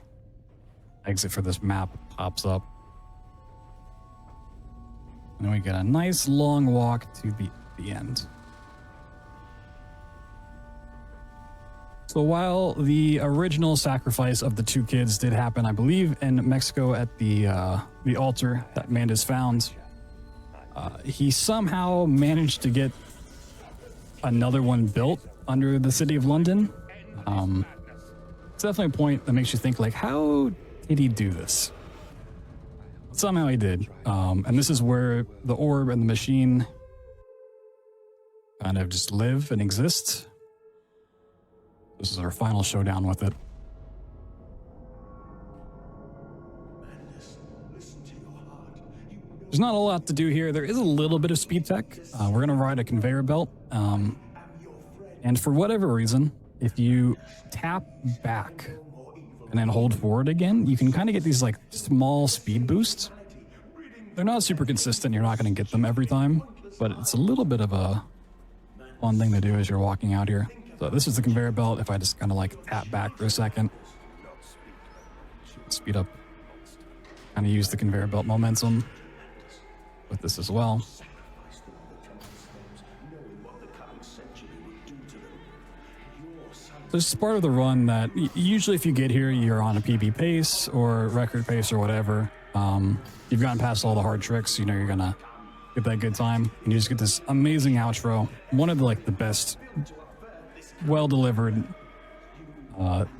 exit for this map pops up. And then we get a nice long walk to the end. So while the original sacrifice of the 2 kids did happen, I believe, in Mexico at the altar that Manda's found, he somehow managed to get another one built under the city of London. It's definitely a point that makes you think, like, how did he do this? Somehow he did. And this is where the orb and the machine kind of just live and exist. This is our final showdown with it. There's not a lot to do here. There is a little bit of speed tech. We're going to ride a conveyor belt. And for whatever reason, if you tap back and then hold forward again, you can kind of get these like small speed boosts. They're not super consistent. You're not going to get them every time, but it's a little bit of a fun thing to do as you're walking out here. So this is the conveyor belt. If I just kind of like tap back for a second, speed up, kind of use the conveyor belt momentum with this as well. This is part of the run that usually if you get here, you're on a PB pace or record pace or whatever. You've gotten past all the hard tricks, you know you're gonna get that good time, and you just get this amazing outro. One of the best, well-delivered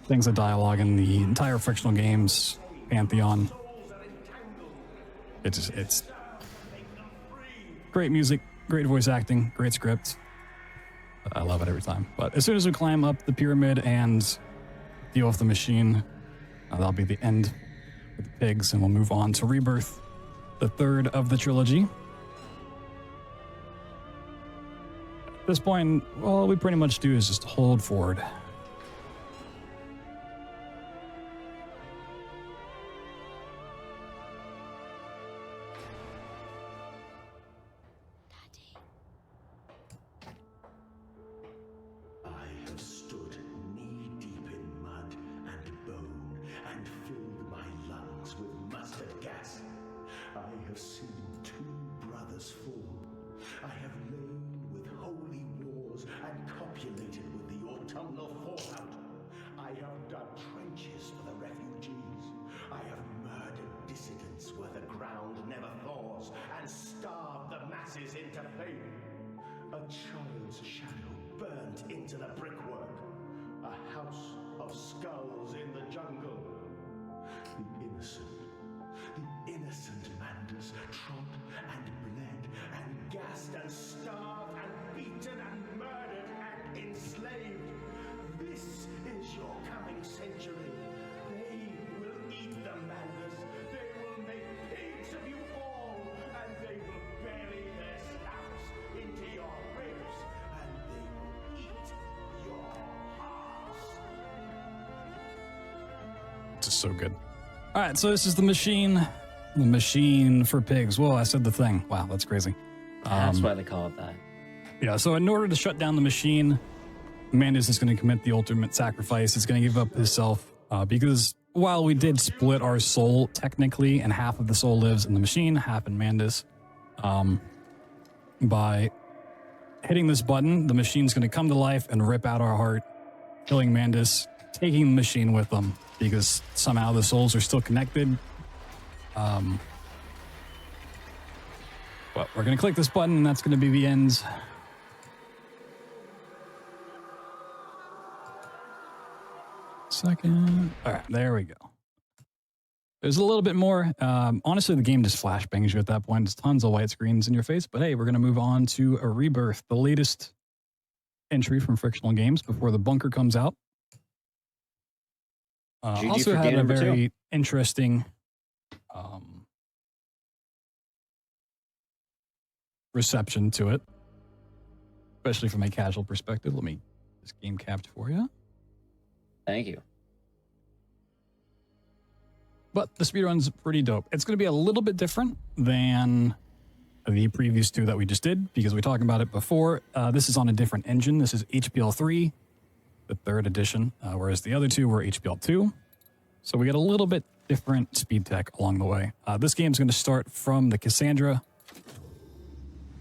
things of dialogue in the entire frictional games pantheon. It's great music, great voice acting, great script. I love it every time. But as soon as we climb up the pyramid and deal with the machine, that'll be the end with the pigs, and we'll move on to Rebirth, the 3rd of the trilogy. At this point, all we pretty much do is just hold forward. have seen two brothers fall. I have lain with holy wars and copulated with the autumnal fallout. I have dug trenches for the refugees. I have murdered dissidents where the ground never thaws and starved the masses into faith. A child's shadow burnt into the brickwork. A house of skulls in the jungle. The innocent Mandus trod and bled and gassed and starved and beaten and murdered and enslaved. This is your coming century. They will eat the Mandus. They will make pigs of you all, and they will bury their snouts into your ribs, and they will eat your hearts. This is so good. All right, so this is the machine for pigs. Whoa, I said the thing. Wow, that's crazy. That's why they call it that. Yeah, so in order to shut down the machine, Mandus is going to commit the ultimate sacrifice. He's going to give up himself because while we did split our soul technically, and half of the soul lives in the machine, half in Mandus, by hitting this button, the machine's going to come to life and rip out our heart, killing Mandus, taking the machine with them because somehow the souls are still connected. But we're going to click this button, and that's going to be the end. Second. All right, there we go. There's a little bit more. Honestly, the game just flashbangs you at that point. There's tons of white screens in your face. But hey, we're going to move on to a Rebirth, the latest entry from Frictional Games before the bunker comes out. Also had a very interesting reception to it, especially from a casual perspective. Let me get this game capped for you. Thank you. But the speedrun's pretty dope. It's going to be a little bit different than the previous two that we just did because we talked about it before. This is on a different engine. This is HPL3, the 3rd edition, whereas the other two were HPL2. So we got a little bit different speed tech along the way. This game's going to start from the Cassandra,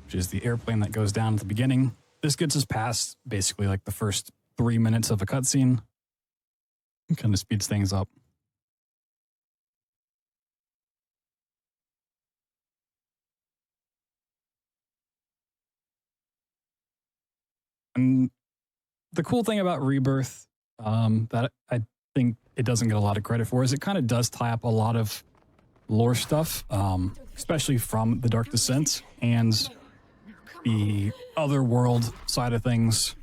which is the airplane that goes down at the beginning. This gets us past basically like the first 3 minutes of a cutscene. It kind of speeds things up. And the cool thing about Rebirth that I think it doesn't get a lot of credit for is it kind of does tie up a lot of lore stuff, especially from the Dark Descent and the other world side of things.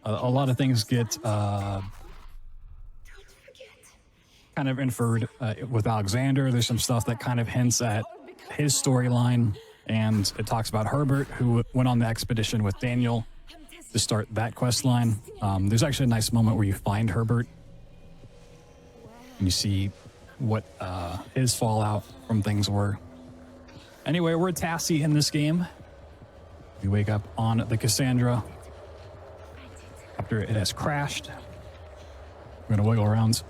A lot of things get kind of inferred with Alexander. There's some stuff that kind of hints at his storyline, and it talks about Herbert, who went on the expedition with Daniel to start that quest line. There's actually a nice moment where you find Herbert and you see what his fallout from things were. Anyway, we're Tassie in this game. We wake up on the Cassandra after it has crashed. We're gonna wiggle around.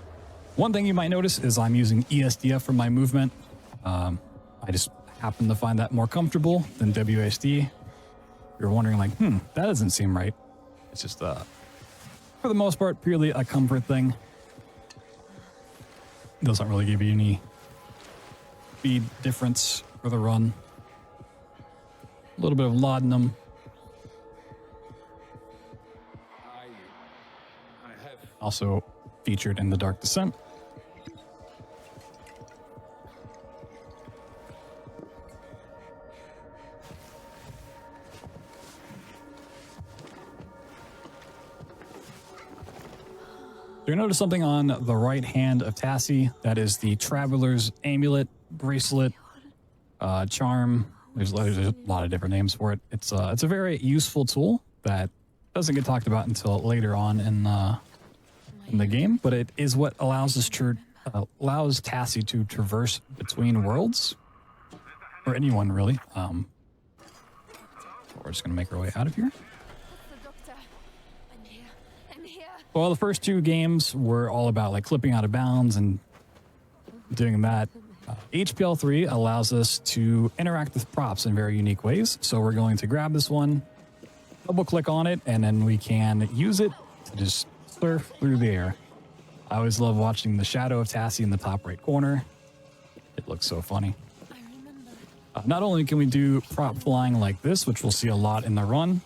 One thing you might notice is I'm using ESDF for my movement. I just happen to find that more comfortable than WASD. You're wondering like, that doesn't seem right. It's just, for the most part, purely a comfort thing. Doesn't really give you any speed difference for the run. A little bit of laudanum. Also featured in the Dark Descent. You'll notice something on the right hand of Tassie. That is the Traveler's Amulet, Bracelet, Charm. There's a lot of different names for it. It's a very useful tool that doesn't get talked about until later on in the game, but it is what allows us allows Tassie to traverse between worlds, or anyone really. We're just gonna make our way out of here. Well, the first two games were all about like clipping out of bounds and doing that. HPL3 allows us to interact with props in very unique ways. So we're going to grab this one, double click on it, and then we can use it to just surf through the air. I always love watching the shadow of Tassie in the top right corner. It looks so funny. Not only can we do prop flying like this, which we'll see a lot in the run,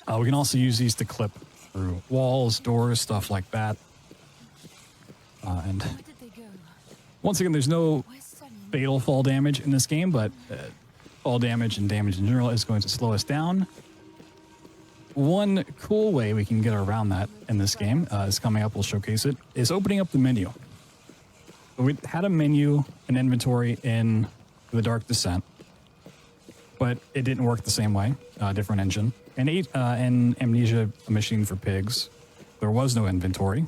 we can also use these to clip through walls, doors, stuff like that. And once again, there's no fatal fall damage in this game, but fall damage and damage in general is going to slow us down. One cool way we can get around that in this game is coming up, we'll showcase it, is opening up the menu. So we had a menu, an inventory in The Dark Descent, but it didn't work the same way, different engine. And in Amnesia, A Machine for Pigs, there was no inventory.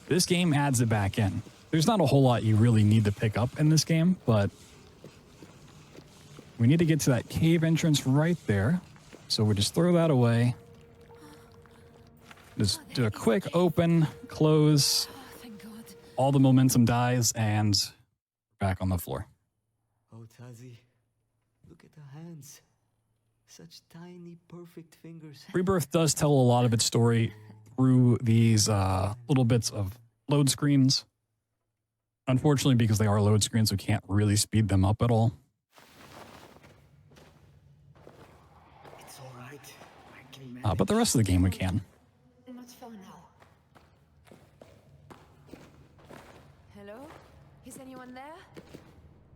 This game adds it back in. There's not a whole lot you really need to pick up in this game, but we need to get to that cave entrance right there. So we just throw that away. Just do a quick open, close. All the momentum dies, and back on the floor. Oh, Tazi, look at the hands. Such tiny, perfect fingers. Rebirth does tell a lot of its story through these little bits of load screens. Unfortunately, because they are load screens, we can't really speed them up at all. It's all right. I can manage. But the rest of the game we can. Not for now. Hello? Is anyone there?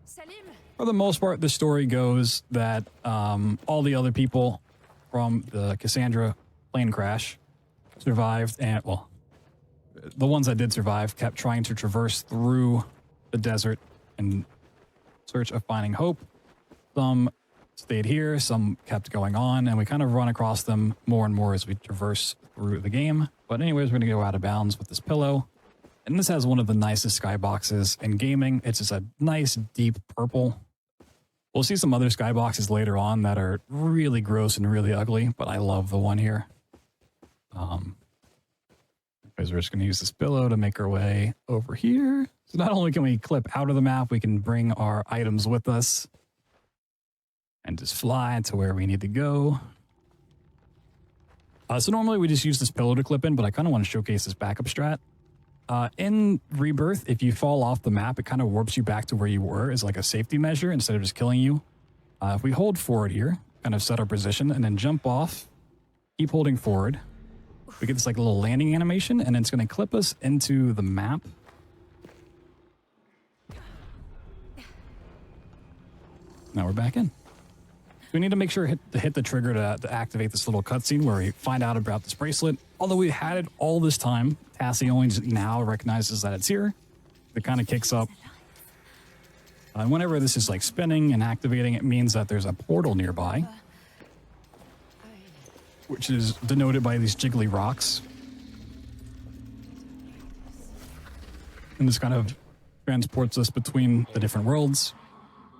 Salim? For the most part, the story goes that all the other people from the Cassandra plane crash survived, and, well, the ones that did survive kept trying to traverse through the desert in search of finding hope. Some stayed here, some kept going on, and we kind of run across them more and more as we traverse through the game. But anyways, we're going to go out of bounds with this pillow. And this has one of the nicest skyboxes in gaming. It's just a nice, deep purple. We'll see some other skyboxes later on that are really gross and really ugly, but I love the one here. We're just going to use this pillow to make our way over here. So not only can we clip out of the map, we can bring our items with us and just fly to where we need to go. So normally we just use this pillow to clip in, but I kind of want to showcase this backup strat. In Rebirth, if you fall off the map, it kind of warps you back to where you were as like a safety measure instead of just killing you. If we hold forward here, kind of set our position, and then jump off, keep holding forward, we get this like little landing animation, and it's going to clip us into the map. Now we're back in. We need to make sure to hit the trigger to activate this little cutscene where we find out about this bracelet. Although we had it all this time, Tassie only now recognizes that it's here. It kind of kicks up. And whenever this is like spinning and activating, it means that there's a portal nearby, which is denoted by these jiggly rocks. And this kind of transports us between the different worlds.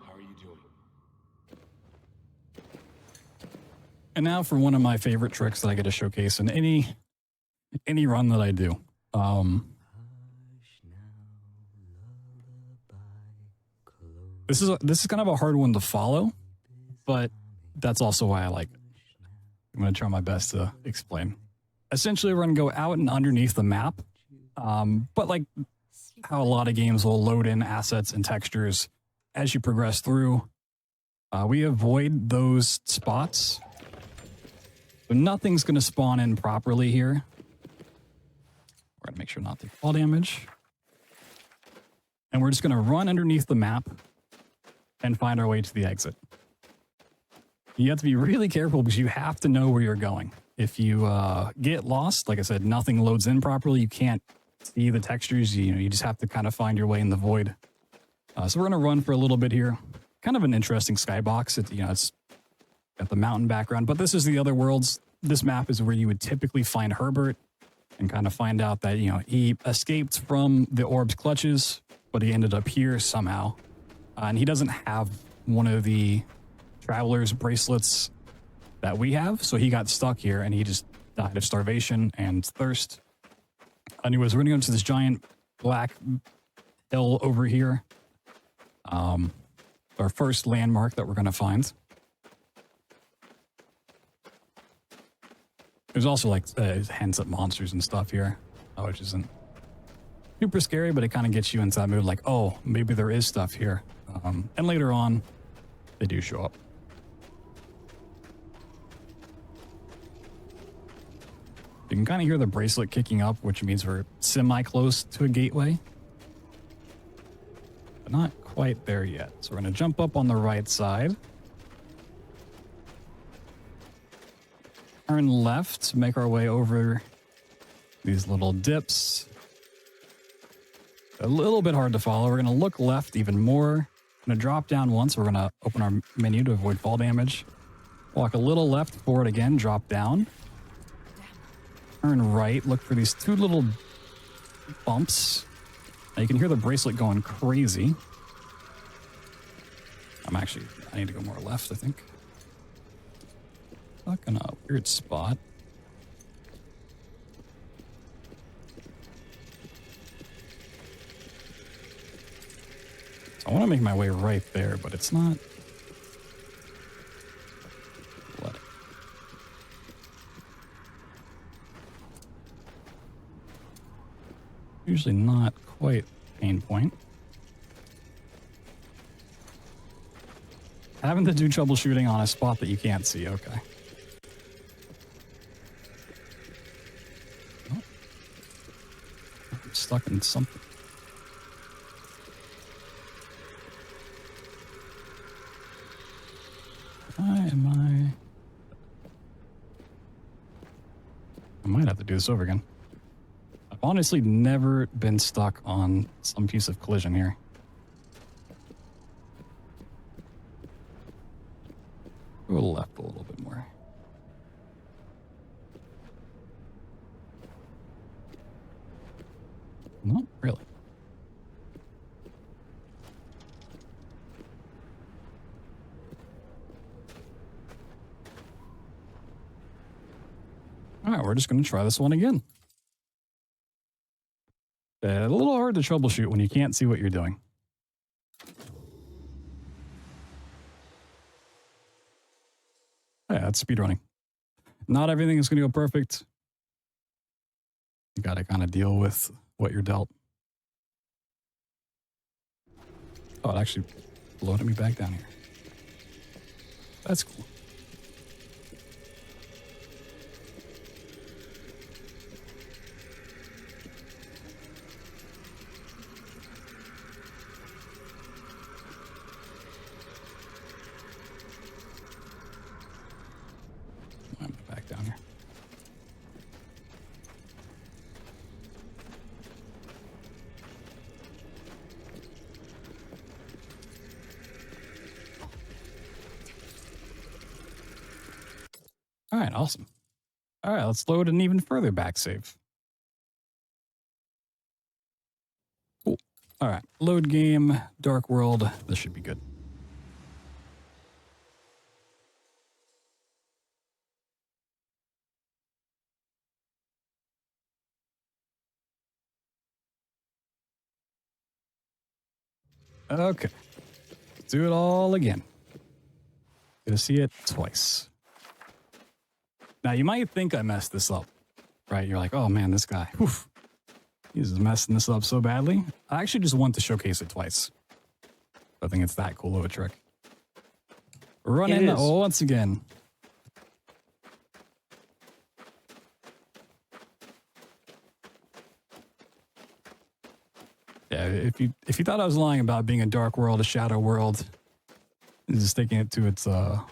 How are you doing? And now for one of my favorite tricks that I get to showcase in any run that I do. This is kind of a hard one to follow, but that's also why I like it. I'm going to try my best to explain. Essentially, we're going to go out and underneath the map, but like how a lot of games will load in assets and textures as you progress through, we avoid those spots. So nothing's going to spawn in properly here. We're going to make sure not to fall damage. And we're just going to run underneath the map and find our way to the exit. You have to be really careful because you have to know where you're going. If you get lost, like I said, nothing loads in properly. You can't see the textures. You just have to kind of find your way in the void. So we're going to run for a little bit here. Kind of an interesting skybox. It's got the mountain background, but this is the other worlds. This map is where you would typically find Herbert and kind of find out that, he escaped from the orb's clutches, but he ended up here somehow. And he doesn't have one of the traveler's bracelets that we have, so he got stuck here and he just died of starvation and thirst. Anyways, we're gonna go into this giant black hill over here. Our first landmark that we're going to find. There's also like hints at monsters and stuff here, which isn't super scary, but it kind of gets you into that mood like, oh, maybe there is stuff here. And later on, they do show up. You can kind of hear the bracelet kicking up, which means we're semi-close to a gateway. But not quite there yet. So we're going to jump up on the right side. Turn left, make our way over these little dips. A little bit hard to follow. We're going to look left even more. Going to drop down once. We're going to open our menu to avoid fall damage. Walk a little left, forward again, drop down. Turn right, look for these two little bumps. Now you can hear the bracelet going crazy. I need to go more left, I think. Stuck in a weird spot. So I want to make my way right there, but it's not. Let it. Usually not quite pain point. Having to do troubleshooting on a spot that you can't see, okay. Oh. I'm stuck in something. Why am I might have to do this over again. I've honestly never been stuck on some piece of collision here. Go left a little bit more. Not really. All right, we're just going to try this one again. A little hard to troubleshoot when you can't see what you're doing. Yeah, that's speedrunning. Not everything is going to go perfect. You got to kind of deal with what you're dealt. Oh, it actually loaded me back down here. That's cool. I'm back down here. All right, awesome. All right, let's load an even further back save. Cool. All right, load game, dark world. This should be good. Okay, let's do it all again. Gonna see it twice. Now, you might think I messed this up, right? You're like, oh man, this guy, oof, he's messing this up so badly. I actually just want to showcase it twice. I think it's that cool of a trick. Run in once again. Yeah, if you thought I was lying about being a dark world, a shadow world, just taking it to its a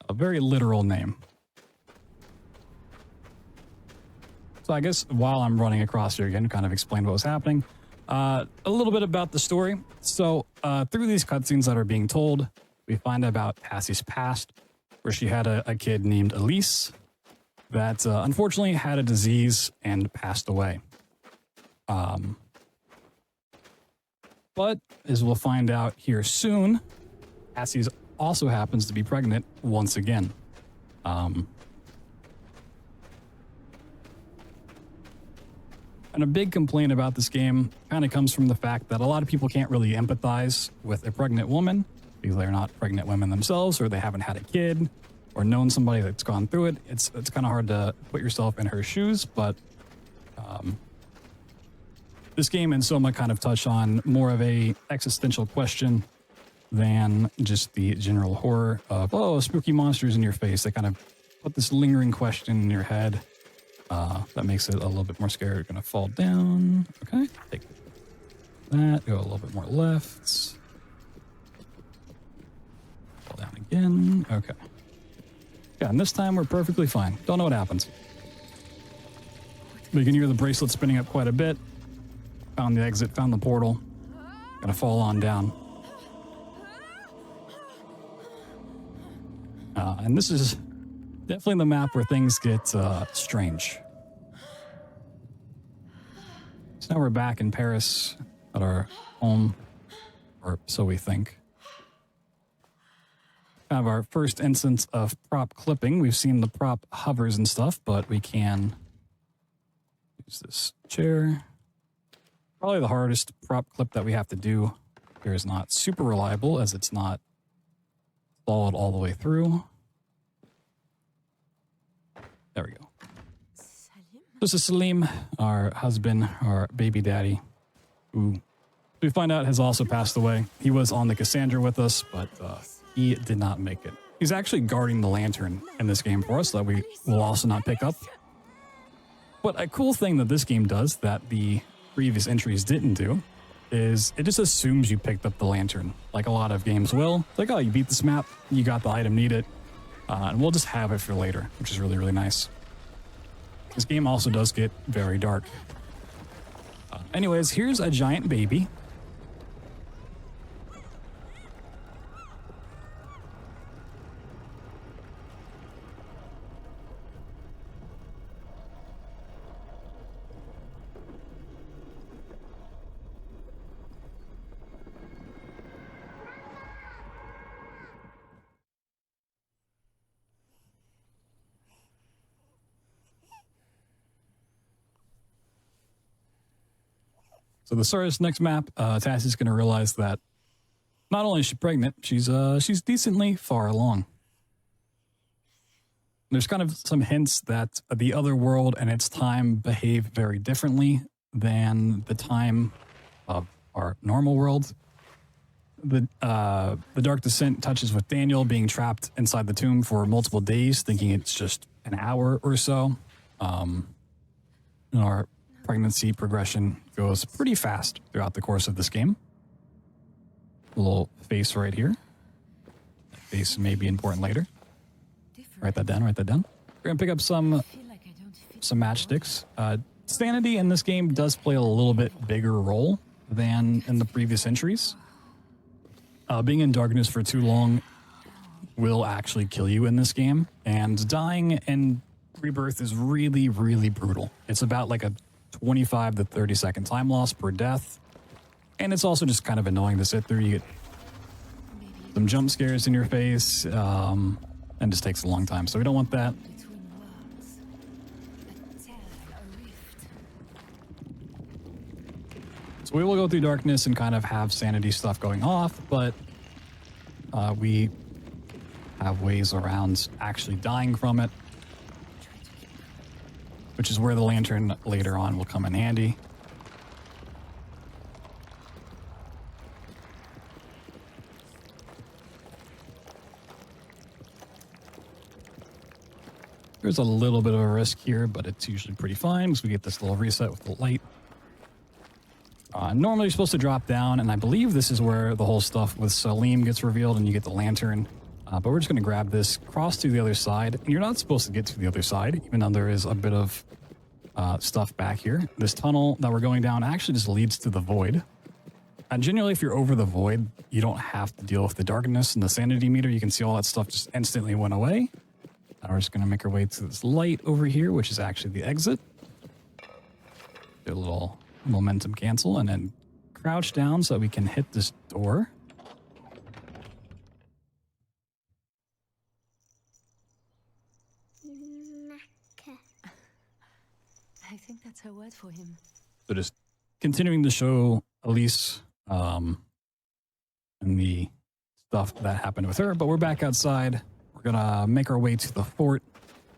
very literal name. So I guess while I'm running across here again, kind of explain what was happening. A little bit about the story. So through these cutscenes that are being told, we find out about Cassie's past, where she had a kid named Elise that unfortunately had a disease and passed away. But as we'll find out here soon, Cassie's also happens to be pregnant once again. And a big complaint about this game kind of comes from the fact that a lot of people can't really empathize with a pregnant woman because they're not pregnant women themselves, or they haven't had a kid or known somebody that's gone through it. It's kind of hard to put yourself in her shoes, but this game and Soma kind of touch on more of a existential question than just the general horror of, oh, spooky monsters in your face. They kind of put this lingering question in your head that makes it a little bit more scary. You're going to fall down. Okay, take that. Go a little bit more left. Fall down again. Okay. Yeah, and this time we're perfectly fine. Don't know what happens. But you can hear the bracelet spinning up quite a bit. Found the exit, found the portal. Gonna fall on down. And this is definitely the map where things get strange. So now we're back in Paris at our home, or so we think. Kind of our first instance of prop clipping. We've seen the prop hovers and stuff, but we can use this chair. Probably the hardest prop clip that we have to do here is not super reliable as it's not followed all the way through. There we go. This is Salim, our husband, our baby daddy, who we find out has also passed away. He was on the Cassandra with us, but he did not make it. He's actually guarding the lantern in this game for us that we will also not pick up. But a cool thing that this game does that the previous entries didn't do is it just assumes you picked up the lantern, like a lot of games will. It's like, oh, you beat this map, you got the item needed, and we'll just have it for later, which is really, really nice. This game also does get very dark. Anyways, here's a giant baby. So the start of this next map, Tassie's going to realize that not only is she pregnant, she's decently far along. There's kind of some hints that the other world and its time behave very differently than the time of our normal world. The Dark Descent touches with Daniel being trapped inside the tomb for multiple days, thinking it's just an hour or so. Our pregnancy progression goes pretty fast throughout the course of this game. A little face right here. That face may be important later. Write that down, write that down. We're gonna pick up some matchsticks. Sanity in this game does play a little bit bigger role than in the previous entries. Being in darkness for too long will actually kill you in this game, and dying in Rebirth is really, really brutal. It's about like a 25 to 30 second time loss per death, and it's also just kind of annoying to sit through. You get some jump scares in your face, and just takes a long time, so we don't want that. So we will go through darkness and kind of have sanity stuff going off, but we have ways around actually dying from it, which is where the lantern later on will come in handy. There's a little bit of a risk here, but it's usually pretty fine because we get this little reset with the light. Normally you're supposed to drop down, and I believe this is where the whole stuff with Salim gets revealed and you get the lantern. But we're just going to grab this, cross to the other side. And you're not supposed to get to the other side, even though there is a bit of stuff back here. This tunnel that we're going down actually just leads to the void. And generally, if you're over the void, you don't have to deal with the darkness and the sanity meter. You can see all that stuff just instantly went away. Now we're just going to make our way to this light over here, which is actually the exit. Do a little momentum cancel and then crouch down so that we can hit this door. I think that's her word for him. So just continuing to show Elise and the stuff that happened with her. But we're back outside. We're going to make our way to the fort,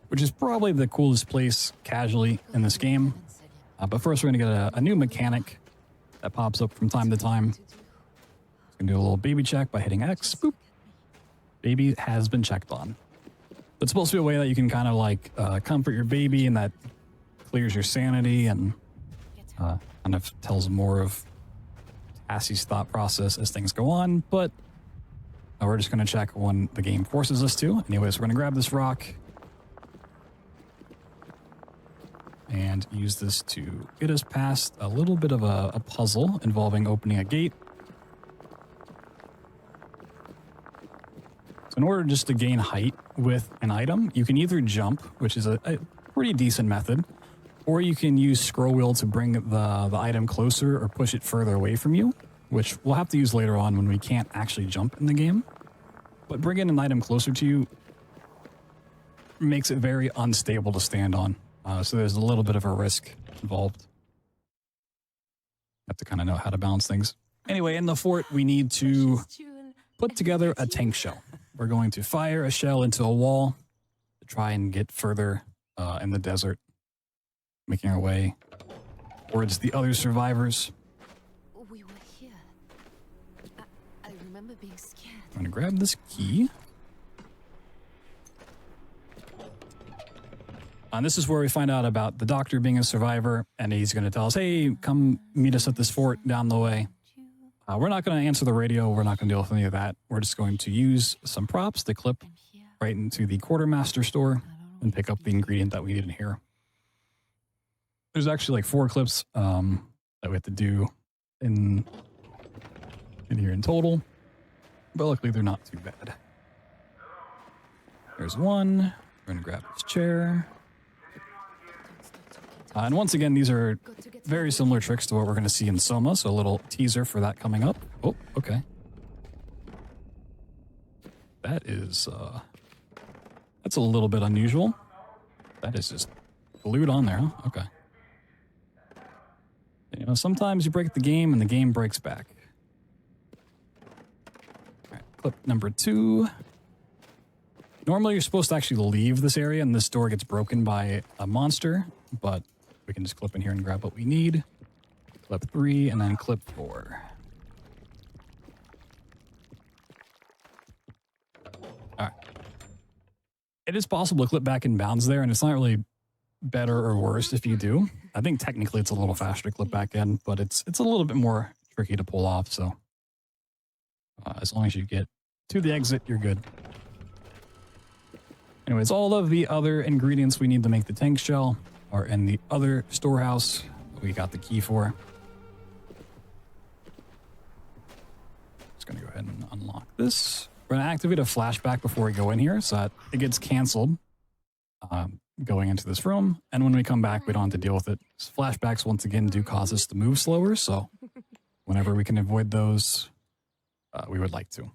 which is probably the coolest place casually in this game. But first, we're going to get a new mechanic that pops up from time to time. Going to do a little baby check by hitting X. Boop. Baby has been checked on. It's supposed to be a way that you can kind of like comfort your baby, and that clears your sanity and kind of tells more of Cassie's thought process as things go on. But we're just going to check when the game forces us to. Anyways, we're going to grab this rock and use this to get us past a little bit of a puzzle involving opening a gate. So in order just to gain height with an item, you can either jump, which is a pretty decent method, or you can use scroll wheel to bring the item closer or push it further away from you, which we'll have to use later on when we can't actually jump in the game. But bringing an item closer to you makes it very unstable to stand on. So there's a little bit of a risk involved. Have to kind of know how to balance things. Anyway, in the fort, we need to put together a tank shell. We're going to fire a shell into a wall to try and get further in the desert, making our way towards the other survivors. We were here. I remember being scared. I'm going to grab this key. And this is where we find out about the doctor being a survivor, and he's going to tell us, hey, come meet us at this fort down the way. We're not going to answer the radio. We're not going to deal with any of that. We're just going to use some props to clip right into the quartermaster store and pick up the ingredient that we need in here. There's actually like 4 clips that we have to do in here in total, but luckily they're not too bad. There's one. We're going to grab this chair. And once again, these are very similar tricks to what we're going to see in Soma, so a little teaser for that coming up. Oh, okay. That is, that's a little bit unusual. That is just glued on there, huh? Okay. You know, sometimes you break the game and the game breaks back. All right, clip number 2. Normally, you're supposed to actually leave this area and this door gets broken by a monster, but we can just clip in here and grab what we need. Clip 3 and then clip 4. All right. It is possible to clip back in bounds there, and it's not really better or worse if you do. I think technically it's a little faster to clip back in, but it's a little bit more tricky to pull off, so as long as you get to the exit, you're good. Anyways, all of the other ingredients we need to make the tank shell are in the other storehouse we got the key for. Just gonna go ahead and unlock this. We're gonna activate a flashback before we go in here so that it gets canceled going into this room, and when we come back we don't have to deal with it. Flashbacks once again do cause us to move slower, so whenever we can avoid those, we would like to.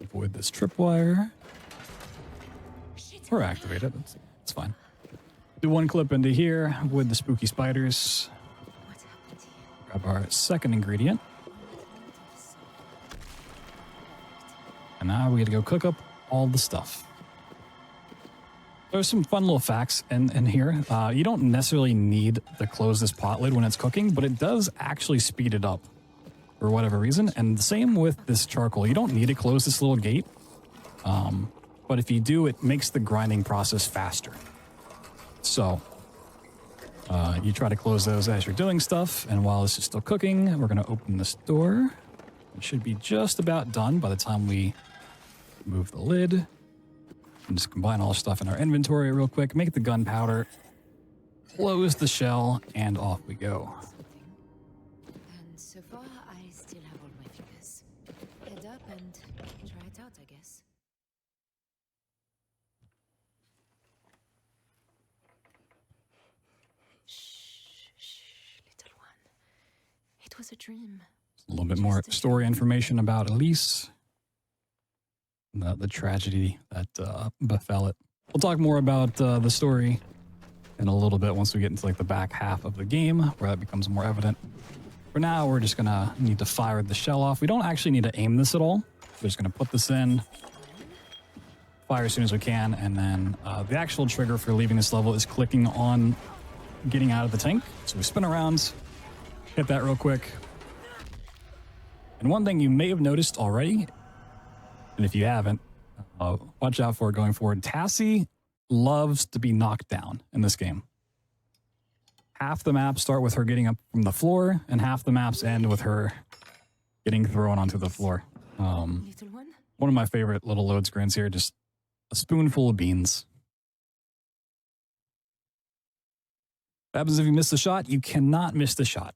Avoid this tripwire. Or activate it. It's fine. Do one clip into here. Avoid the spooky spiders. Grab our second ingredient. And now we get to go cook up all the stuff. There's some fun little facts in here. You don't necessarily need to close this pot lid when it's cooking, but it does actually speed it up for whatever reason. And the same with this charcoal. You don't need to close this little gate. But if you do, it makes the grinding process faster. So you try to close those as you're doing stuff. And while this is still cooking, we're going to open this door. It should be just about done by the time we move the lid. And just combine all the stuff in our inventory real quick. Make the gunpowder. Close the shell. And off we go. And so far, I still have all my fingers. Head up and try it out, I guess. Shh, little one. It was a dream. A little bit more story information about Elise. the tragedy that befell it. We'll talk more about the story in a little bit once we get into like the back half of the game, where that becomes more evident. For now, we're just gonna need to fire the shell off. We don't actually need to aim this at all. We're just gonna put this in, fire as soon as we can, and then the actual trigger for leaving this level is clicking on getting out of the tank. So we spin around, hit that real quick. And one thing you may have noticed already, and if you haven't, watch out for it going forward. Tassie loves to be knocked down in this game. Half the maps start with her getting up from the floor, and half the maps end with her getting thrown onto the floor. Little one? One of my favorite little load screens here, just a spoonful of beans. What happens if you miss the shot? You cannot miss the shot.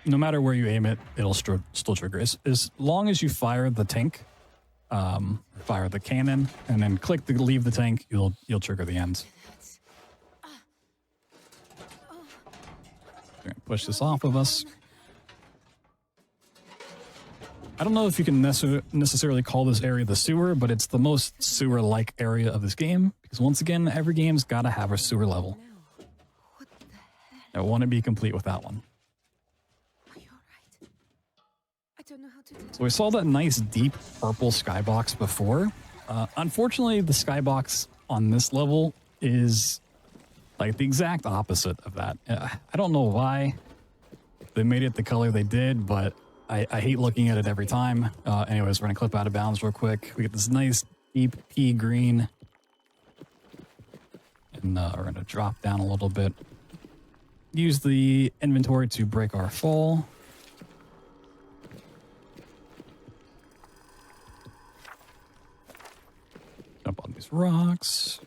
No matter where you aim it, it'll still trigger. As long as you fire the tank, fire the cannon, and then click to leave the tank, you'll trigger the end. We're gonna push this off of us. I don't know if you can necessarily call this area the sewer, but it's the most sewer-like area of this game, because once again, every game's got to have a sewer level. I want to be complete with that one. Are you alright? I don't know how to do So we saw that nice deep purple skybox before. Unfortunately, the skybox on this level is like the exact opposite of that. I don't know why they made it the color they did, but I hate looking at it every time. Anyways, we're going to clip out of bounds real quick. We get this nice deep pea green. And we're going to drop down a little bit. Use the inventory to break our fall. Jump on these rocks.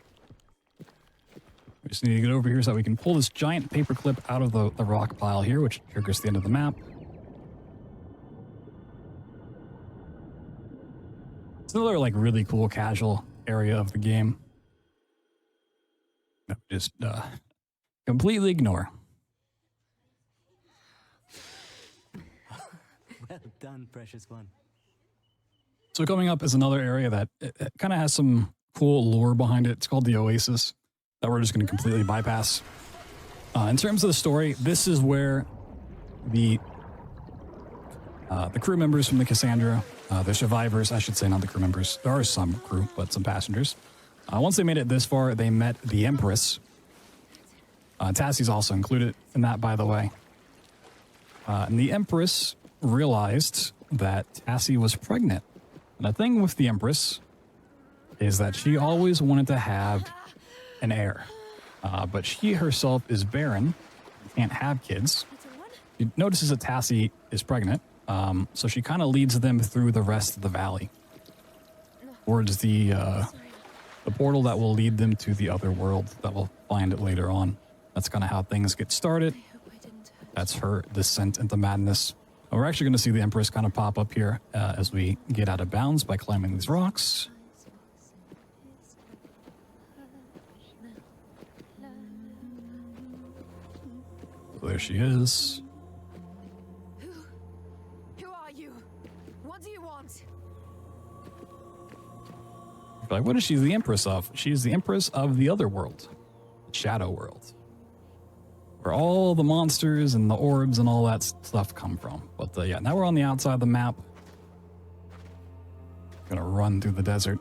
We just need to get over here so that we can pull this giant paper clip out of the rock pile here, which triggers the end of the map. It's another like really cool casual area of the game. No, just completely ignore. Well done, precious one. So coming up is another area that it kind of has some cool lore behind it. It's called the Oasis that we're just going to completely bypass. In terms of the story, this is where the crew members from the Cassandra, the survivors, I should say, not the crew members. There are some crew, but some passengers. Once they made it this far, they met the Empress. Tassie's also included in that, by the way. And the Empress realized that Tassie was pregnant. And the thing with the Empress is that she always wanted to have an heir. But she herself is barren, can't have kids. She notices that Tassie is pregnant, so she kind of leads them through the rest of the valley towards the portal that will lead them to the other world that we'll find it later on. That's kind of how things get started. That's her descent into madness. We're actually going to see the Empress kind of pop up here as we get out of bounds by climbing these rocks. So there she is. Who are you? What do you want? You're like, what is she the Empress of? She is the Empress of the other world, the Shadow World, where all the monsters and the orbs and all that stuff come from. But yeah, now we're on the outside of the map. Gonna run through the desert.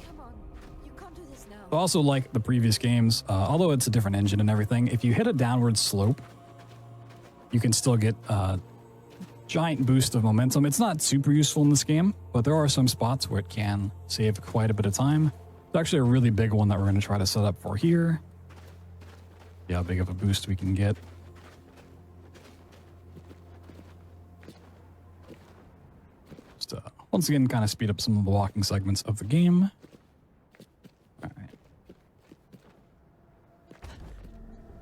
Come on, you can't do this now. Also, like the previous games, although it's a different engine and everything, if you hit a downward slope, you can still get a giant boost of momentum. It's not super useful in this game, but there are some spots where it can save quite a bit of time. It's actually a really big one that we're going to try to set up for here. See how big of a boost we can get. Just once again, kind of speed up some of the walking segments of the game. All right.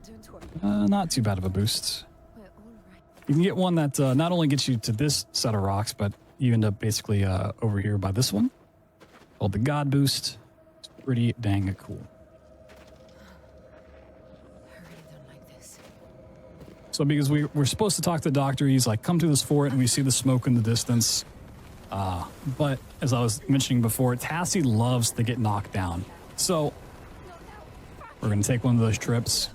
Don't worry. Not too bad of a boost. We're all right. You can get one that not only gets you to this set of rocks, but you end up basically over here by this one, called the God Boost. It's pretty dang cool. I really don't like this. So because we're supposed to talk to the doctor, he's like, come to this fort, and we see the smoke in the distance. But as I was mentioning before, Tassie loves to get knocked down. So we're going to take one of those trips.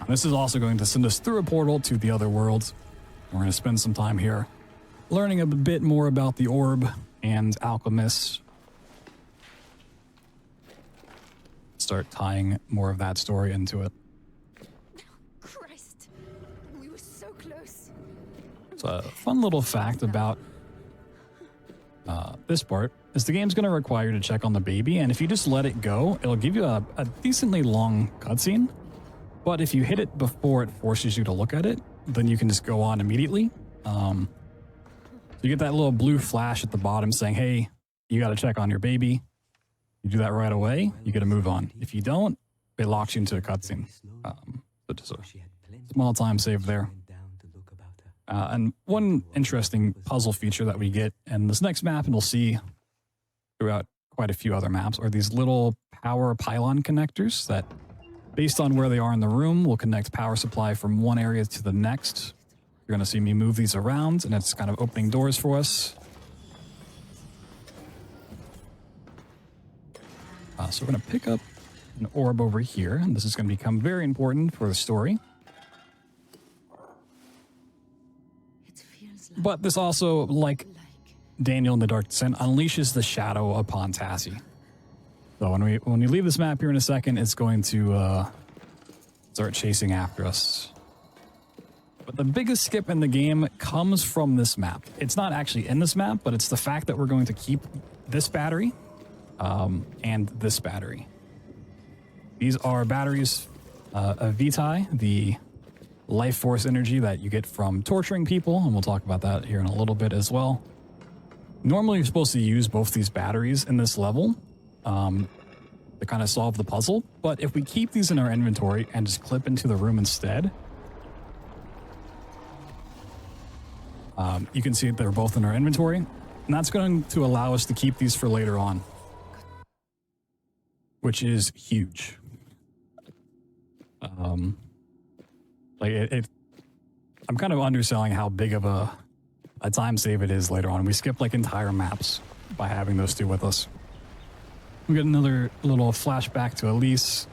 This is also going to send us through a portal to the other world. We're going to spend some time here learning a bit more about the orb and alchemists. Start tying more of that story into it. Christ, we were so close. So a fun little fact about this part is the game's going to require you to check on the baby, and if you just let it go, it'll give you a decently long cutscene. But if you hit it before it forces you to look at it, then you can just go on immediately. So you get that little blue flash at the bottom saying, hey, you got to check on your baby. You do that right away, you get to move on. If you don't, it locks you into a cutscene. So just a small time save there. And one interesting puzzle feature that we get in this next map, and we'll see throughout quite a few other maps, are these little power pylon connectors that, based on where they are in the room, will connect power supply from one area to the next. You're going to see me move these around, and it's kind of opening doors for us. So we're going to pick up an orb over here, and this is going to become very important for the story. But this also, like Daniel in the Dark Descent, unleashes the shadow upon Tassie. So when we leave this map here in a second, it's going to start chasing after us. But the biggest skip in the game comes from this map. It's not actually in this map, but it's the fact that we're going to keep this battery and this battery. These are batteries of Vitae, the life force energy that you get from torturing people, and we'll talk about that here in a little bit as well. Normally, you're supposed to use both these batteries in this level to kind of solve the puzzle, but if we keep these in our inventory and just clip into the room instead, you can see that they're both in our inventory, and that's going to allow us to keep these for later on, which is huge. I'm kind of underselling how big of a time save it is later on. We skip like entire maps by having those two with us. We get another little flashback to Elise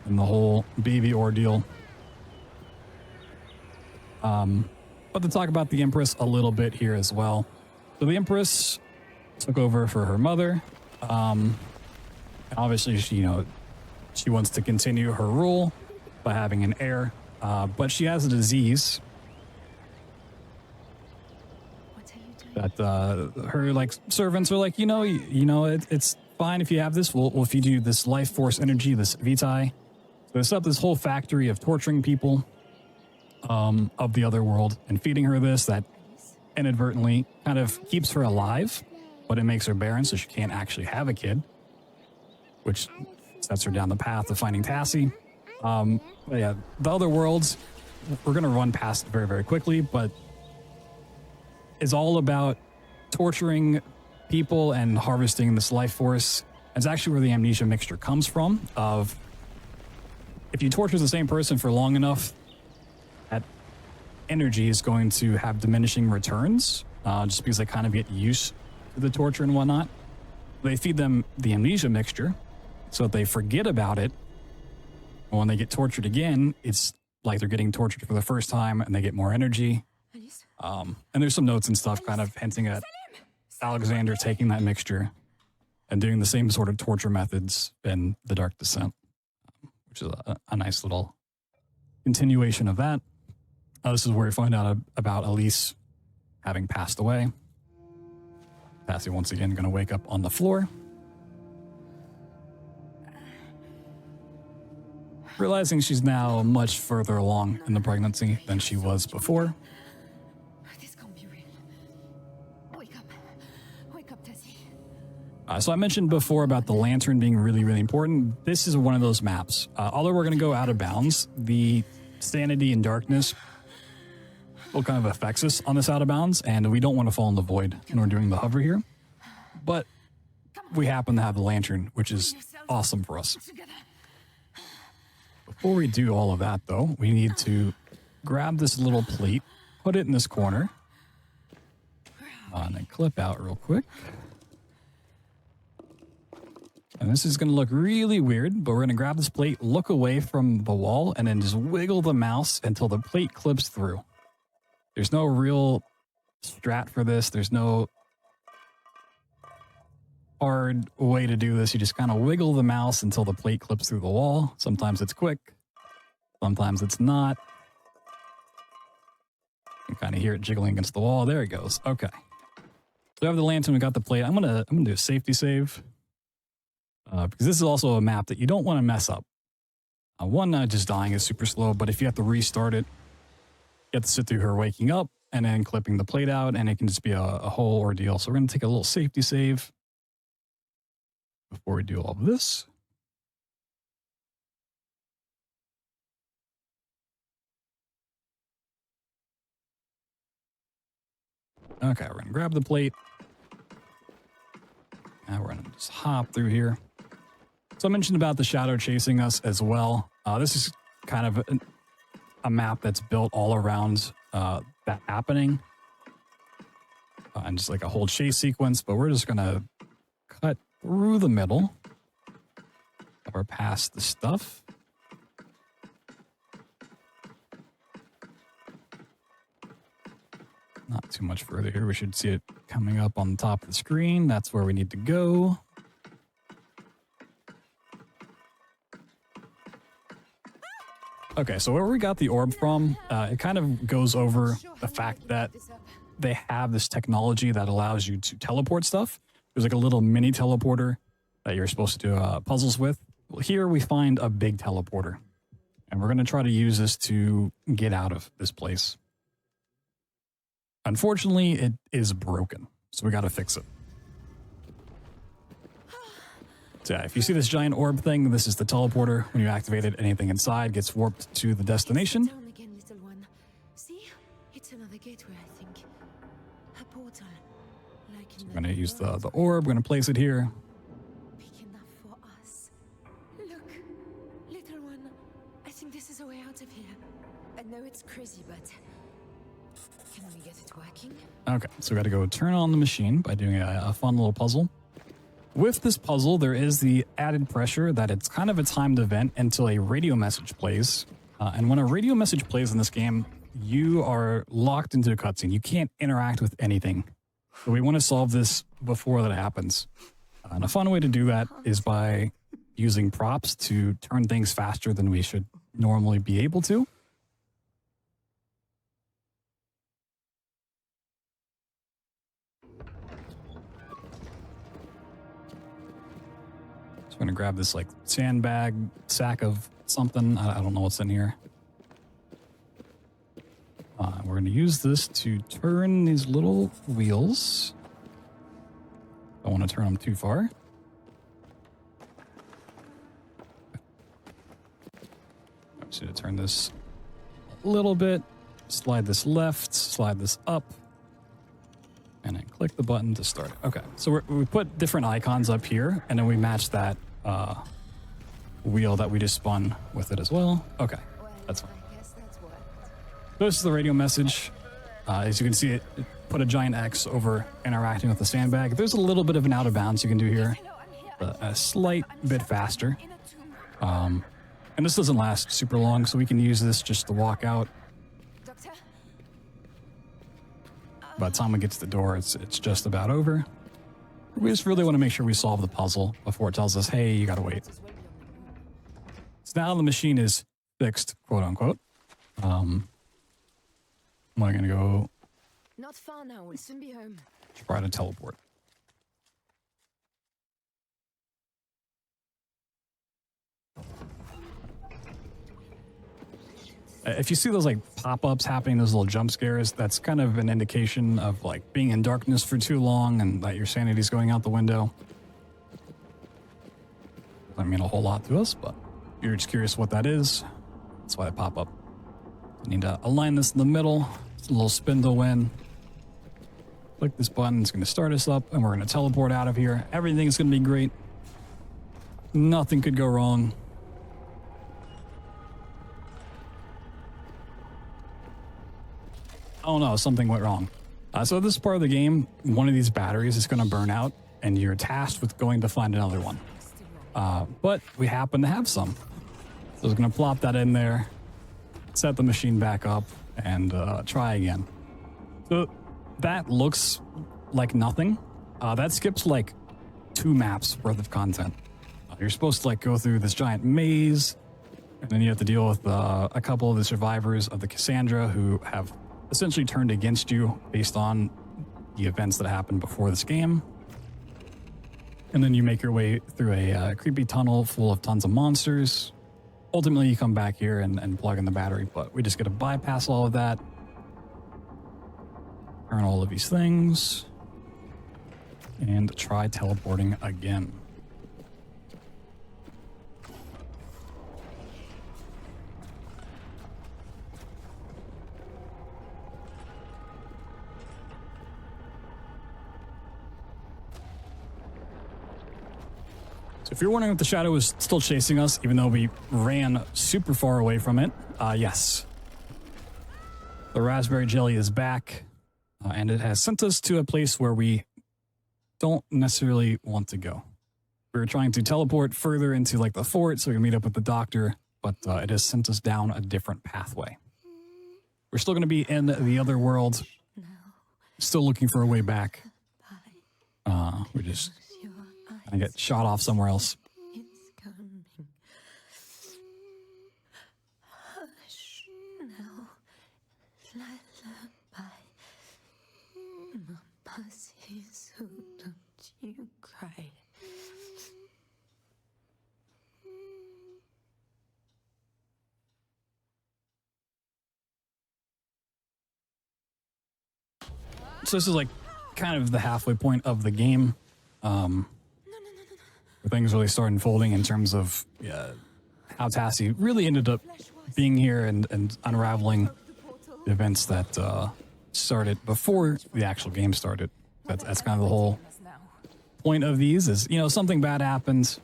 and the whole baby ordeal. But to talk about the Empress a little bit here as well. So the Empress took over for her mother. And obviously, she wants to continue her rule by having an heir. But she has a disease that her servants are like, it's fine if you have this. We'll feed you this life force energy, this Vitae. So they set up this whole factory of torturing people of the other world and feeding her this that inadvertently kind of keeps her alive, but it makes her barren, so she can't actually have a kid, which sets her down the path of finding Tassie. But yeah, the other worlds, we're going to run past very, very quickly, but it's all about torturing people and harvesting this life force. It's actually where the amnesia mixture comes from, of if you torture the same person for long enough, that energy is going to have diminishing returns, just because they kind of get used to the torture and whatnot. They feed them the amnesia mixture so that they forget about it. And when they get tortured again, it's like they're getting tortured for the first time and they get more energy. And there's some notes and stuff kind of hinting at Alexander taking that mixture and doing the same sort of torture methods in The Dark Descent, which is a nice little continuation of that. This is where we find out about Elise having passed away. Tassie once again going to wake up on the floor, realizing she's now much further along in the pregnancy than she was before. This can't be real. Wake up. Wake up, Tassie. So I mentioned before about the lantern being really, really important. This is one of those maps. Although we're going to go out of bounds, the sanity and darkness will kind of affects us on this out of bounds, and we don't want to fall in the void when we're doing the hover here. But we happen to have the lantern, which is awesome for us. Before we do all of that, though, we need to grab this little plate, put it in this corner, and then clip out real quick. And this is going to look really weird, but we're going to grab this plate, look away from the wall, and then just wiggle the mouse until the plate clips through. There's no real strat for this. There's no hard way to do this. You just kind of wiggle the mouse until the plate clips through the wall. Sometimes it's quick. Sometimes it's not. You can kind of hear it jiggling against the wall. There it goes. Okay. So we have the lantern. We got the plate. I'm gonna do a safety save. Because this is also a map that you don't want to mess up. One, just dying is super slow, but if you have to restart it, you have to sit through her waking up and then clipping the plate out, and it can just be a whole ordeal. So we're going to take a little safety save before we do all of this. Okay, we're going to grab the plate. Now we're going to just hop through here. So I mentioned about the shadow chasing us as well. This is kind of a map that's built all around that happening. And just like a whole chase sequence, but we're just going to cut through the middle or past the stuff. Not too much further here. We should see it coming up on the top of the screen. That's where we need to go. Okay, so where we got the orb from, it kind of goes over the fact that they have this technology that allows you to teleport stuff. There's like a little mini teleporter that you're supposed to do puzzles with. Well, here we find a big teleporter, and we're going to try to use this to get out of this place. Unfortunately, it is broken, so we got to fix it. So yeah, if you see this giant orb thing, this is the teleporter. When you activate it, anything inside gets warped to the destination. Down again, little one. See? It's another gateway, I think. A portal. Like in We're going to use the orb. We're going to place it here. Big enough for us. Look, little one. I think this is a way out of here. I know it's crazy, but can we get it working? Okay, so we got to go turn on the machine by doing a fun little puzzle. With this puzzle, there is the added pressure that it's kind of a timed event until a radio message plays. And when a radio message plays in this game, you are locked into a cutscene. You can't interact with anything. So we want to solve this before that happens. And a fun way to do that is by using props to turn things faster than we should normally be able to. I'm gonna grab this like sandbag sack of something. I don't know what's in here. We're gonna use this to turn these little wheels. Don't want to turn them too far. I'm just gonna turn this a little bit. Slide this left. Slide this up. And then click the button to start. Okay, so we put different icons up here, and then we match that wheel that we just spun with it as well. Okay, that's fine. I guess that's what. So this is the radio message. As you can see, it put a giant X over interacting with the sandbag. There's a little bit of an out of bounds you can do here, but a slight bit faster. And this doesn't last super long, so we can use this just to walk out. Doctor? By the time we get to the door, it's just about over. We just really want to make sure we solve the puzzle before it tells us, hey, you gotta wait. So now the machine is fixed, quote unquote. I'm gonna go Not far now, we'll soon be home. try to teleport. If you see those like pop-ups happening, those little jump scares, that's kind of an indication of like being in darkness for too long and that your sanity's going out the window. Doesn't mean a whole lot to us, but if you're just curious what that is, that's why they pop up. I need to align this in the middle. It's a little spindle win. Click this button, it's going to start us up, and we're going to teleport out of here. Everything's going to be great. Nothing could go wrong. Oh no, something went wrong. So at this part of the game, one of these batteries is going to burn out, and you're tasked with going to find another one. But we happen to have some. So I was going to plop that in there, set the machine back up, and try again. So that looks like nothing. That skips like 2 maps worth of content. You're supposed to like go through this giant maze, and then you have to deal with a couple of the survivors of the Cassandra who have essentially turned against you based on the events that happened before this game. And then you make your way through a creepy tunnel full of tons of monsters. Ultimately, you come back here and plug in the battery, but we just get to bypass all of that. Turn all of these things. And try teleporting again. So if you're wondering if the shadow is still chasing us, even though we ran super far away from it, yes. The raspberry jelly is back, and it has sent us to a place where we don't necessarily want to go. We were trying to teleport further into like the fort so we can meet up with the doctor, but it has sent us down a different pathway. We're still going to be in the other world, still looking for a way back. We just kind of get shot off somewhere else. It's coming. Hush now, lullaby. Mama's here, so don't you cry. So this is like kind of the halfway point of the game. Where things really start unfolding in terms of how Tassie really ended up being here and unraveling the events that started before the actual game started. That's kind of the whole point of these is, you know, something bad happens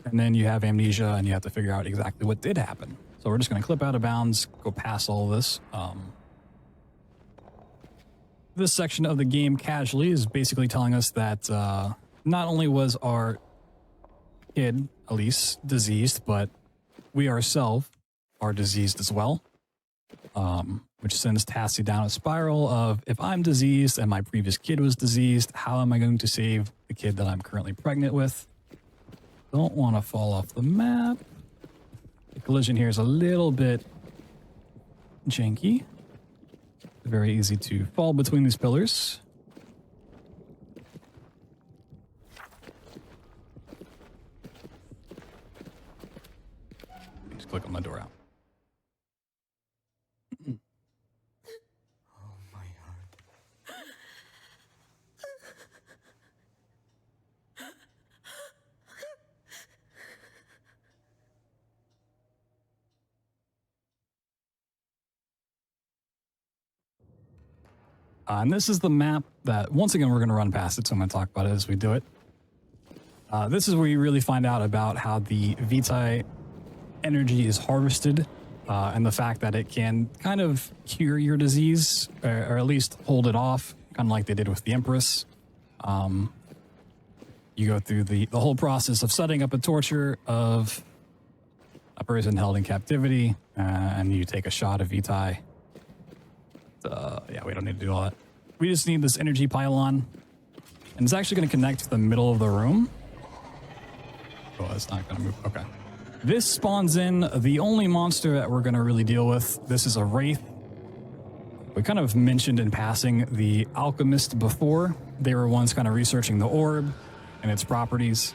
and then you have amnesia and you have to figure out exactly what did happen. So we're just going to clip out of bounds, go past all of this. This section of the game casually is basically telling us that not only was our kid, Elise, diseased, but we ourselves are diseased as well, which sends Tassie down a spiral of, if I'm diseased and my previous kid was diseased, how am I going to save the kid that I'm currently pregnant with? Don't want to fall off the map. The collision here is a little bit janky. Very easy to fall between these pillars. Just click on my door out. Oh, my heart. And this is the map that, once again, we're going to run past it, so I'm going to talk about it as we do it. This is where you really find out about how the Vitae energy is harvested, and the fact that it can kind of cure your disease, or at least hold it off, kind of like they did with the Empress. You go through the whole process of setting up a torture of a person held in captivity, and you take a shot of Vitae. Yeah, we don't need to do all that. We just need this energy pylon, and it's actually going to connect to the middle of the room. Oh, it's not going to move. Okay. This spawns in the only monster that we're going to really deal with. This is a Wraith. We kind of mentioned in passing the Alchemist before. They were ones kind of researching the orb and its properties.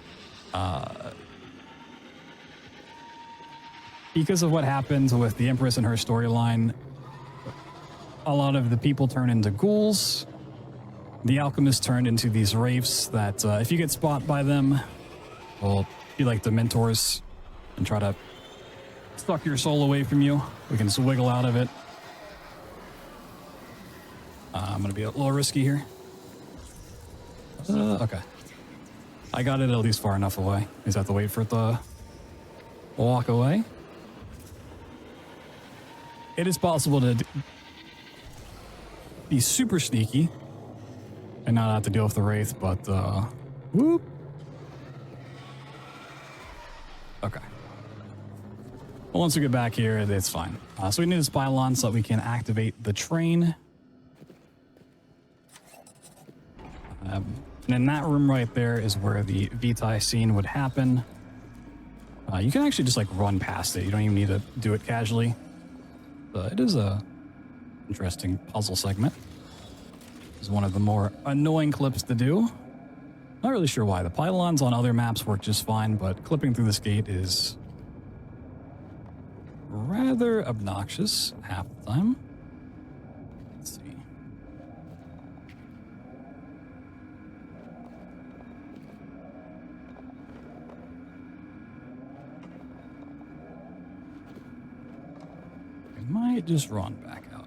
Because of what happened with the Empress and her storyline, a lot of the people turn into ghouls. The Alchemist turned into these wraiths that, if you get spot by them, will be like the mentors and try to suck your soul away from you. We can just wiggle out of it. I'm going to be a little risky here. Okay. I got it at least far enough away. I just have to wait for it to walk away. It is possible to be super sneaky and not have to deal with the Wraith, but whoop. Okay. Well, once we get back here, it's fine. So we need this pylon so that we can activate the train. And in that room right there is where the Vitae scene would happen. You can actually just like run past it. You don't even need to do it casually. It is a interesting puzzle segment. It's one of the more annoying clips to do. Not really sure why. The pylons on other maps work just fine, but clipping through this gate is rather obnoxious half the time. Let's see. We might just run back out.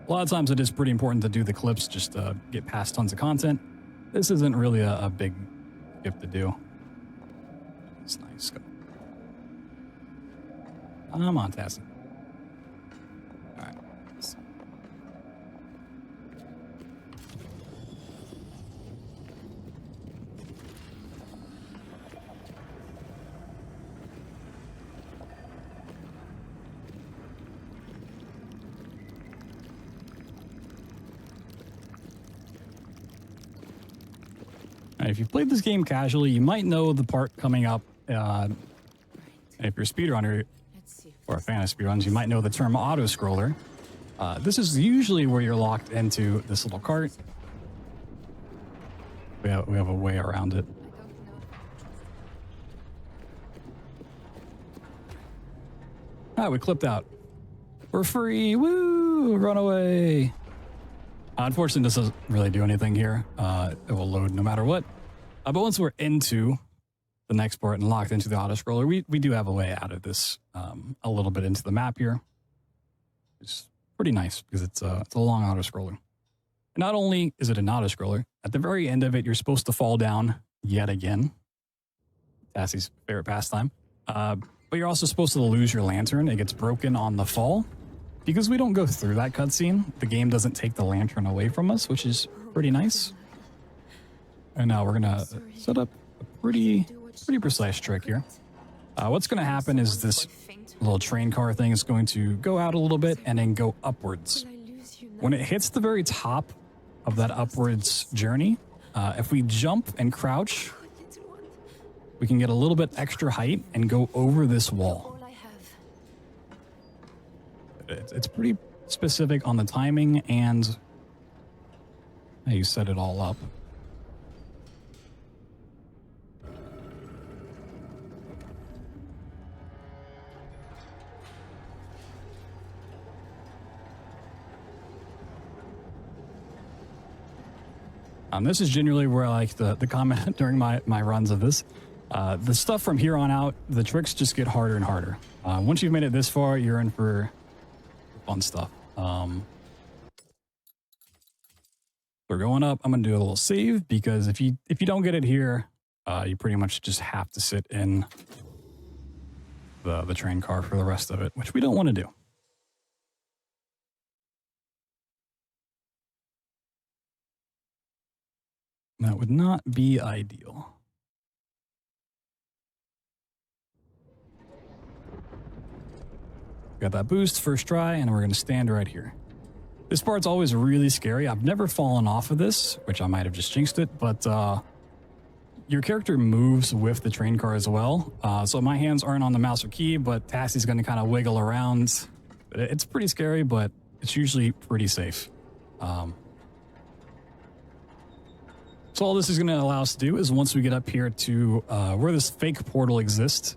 A lot of times it is pretty important to do the clips just to get past tons of content. This isn't really a big skip to do. It's nice. Come on, Tassie. All right. If you've played this game casually, you might know the part coming up. And if you're a speedrunner or a fan of speedruns, you might know the term auto-scroller. This is usually where you're locked into this little cart. We have a way around it. We clipped out. We're free. Woo! Run away. Unfortunately, this doesn't really do anything here. It will load no matter what. But once we're into the next part and locked into the auto-scroller, we do have a way out of this a little bit into the map here. It's pretty nice because it's a long auto-scroller. Not only is it an auto-scroller, at the very end of it, you're supposed to fall down yet again. Tassie's favorite pastime. But you're also supposed to lose your lantern. It gets broken on the fall. Because we don't go through that cutscene, the game doesn't take the lantern away from us, which is pretty nice. And now we're gonna set up a pretty precise trick here. What's gonna happen is this little train car thing is going to go out a little bit and then go upwards. When it hits the very top of that upwards journey, if we jump and crouch, we can get a little bit extra height and go over this wall. It's pretty specific on the timing and how you set it all up. This is generally where I like the comment during my runs of this. The stuff from here on out, the tricks just get harder and harder. Once you've made it this far, you're in for fun stuff. We're going up. I'm gonna do a little save because if you don't get it here, you pretty much just have to sit in the train car for the rest of it, which we don't want to do. That would not be ideal. Got that boost first try, and we're going to stand right here. This part's always really scary. I've never fallen off of this, which I might have just jinxed it, but your character moves with the train car as well. So my hands aren't on the mouse or key, but Tassie's going to kind of wiggle around. It's pretty scary, but it's usually pretty safe. So all this is going to allow us to do is once we get up here to where this fake portal exists,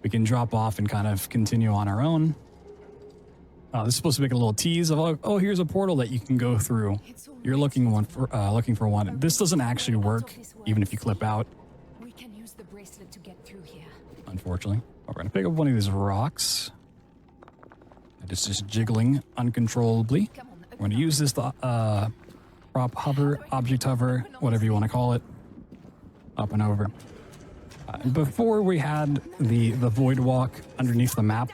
we can drop off and kind of continue on our own. This is supposed to make a little tease of, oh, here's a portal that you can go through. You're looking for one. This doesn't actually work, even if you clip out. We can use the bracelet to get through here. Unfortunately. We're going to pick up one of these rocks. It's just jiggling uncontrollably. We're going to use this prop hover, object hover, whatever you want to call it, up and over. Before we had the void walk underneath the map,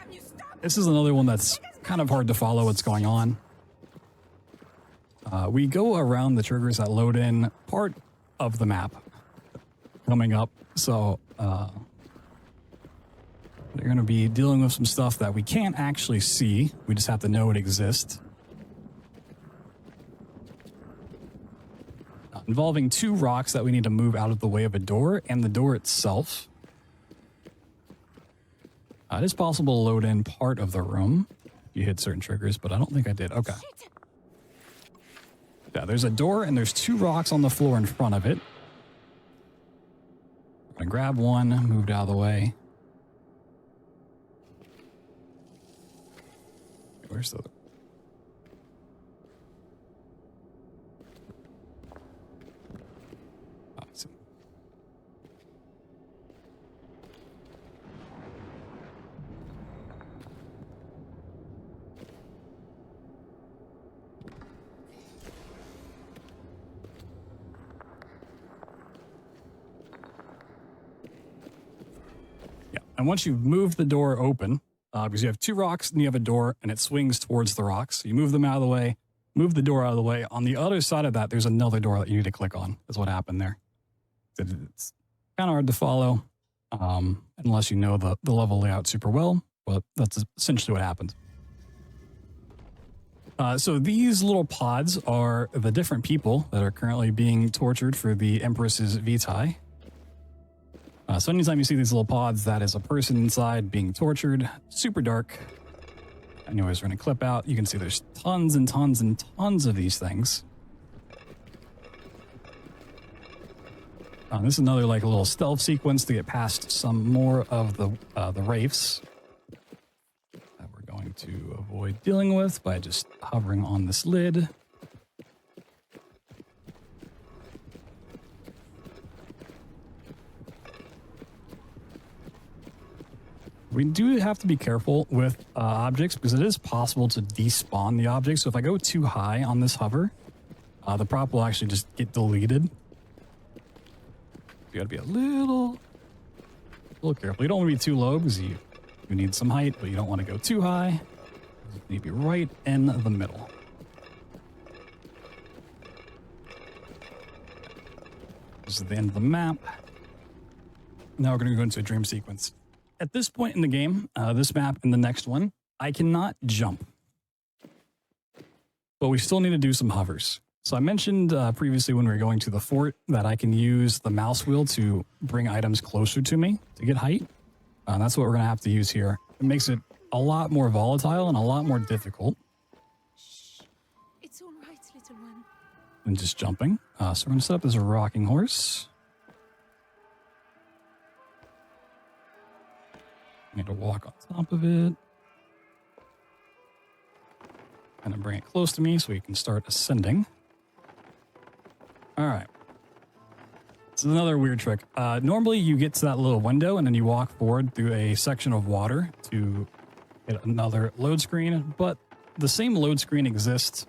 This is another one that's kind of hard to follow what's going on. We go around the triggers that load in part of the map coming up. So they're going to be dealing with some stuff that we can't actually see. We just have to know it exists. Involving 2 rocks that we need to move out of the way of a door and the door itself. It is possible to load in part of the room if you hit certain triggers, but I don't think I did. Okay. Yeah, there's a door and there's 2 rocks on the floor in front of it. I'm gonna grab one, moved out of the way. Where's the other? Oh, I see. Yeah, and once you've moved the door open, because you have 2 rocks and you have a door and it swings towards the rocks. So you move them out of the way, move the door out of the way. On the other side of that, there's another door that you need to click on. Is what happened there. It's kind of hard to follow unless you know the level layout super well, but that's essentially what happened. So these little pods are the different people that are currently being tortured for the Empress's Vitae. So anytime you see these little pods, that is a person inside being tortured. Super dark. Anyways, we're going to clip out. You can see there's tons and tons and tons of these things. This is another like a little stealth sequence to get past some more of the wraiths that we're going to avoid dealing with by just hovering on this lid. We do have to be careful with objects because it is possible to despawn the object. So if I go too high on this hover, the prop will actually just get deleted. You gotta be a little careful. You don't want to be too low because you need some height, but you don't want to go too high. You need to be right in the middle. This is the end of the map. Now we're going to go into a dream sequence. At this point in the game, this map and the next one, I cannot jump. But we still need to do some hovers. So I mentioned previously when we were going to the fort that I can use the mouse wheel to bring items closer to me to get height. That's what we're going to have to use here. It makes it a lot more volatile and a lot more difficult. Shh. It's all right, little one. Than just jumping. So we're going to set up this rocking horse. Need to walk on top of it. Kind of bring it close to me so we can start ascending. All right. This is another weird trick. Normally you get to that little window and then you walk forward through a section of water to hit another load screen, but the same load screen exists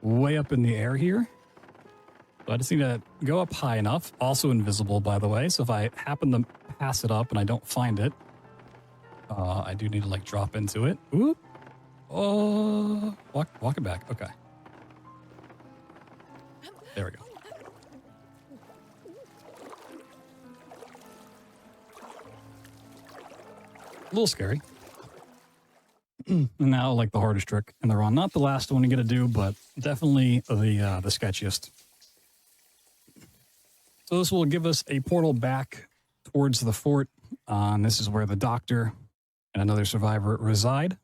way up in the air here. So I just need to go up high enough, also invisible by the way. So if I happen to pass it up and I don't find it, I do need to like drop into it. Oop. Oh, walk it back. Okay. There we go. A little scary. And now like the hardest trick in the run. Not the last one you gotta do, but definitely the sketchiest. So this will give us a portal back towards the fort. And this is where the doctor and another survivor reside.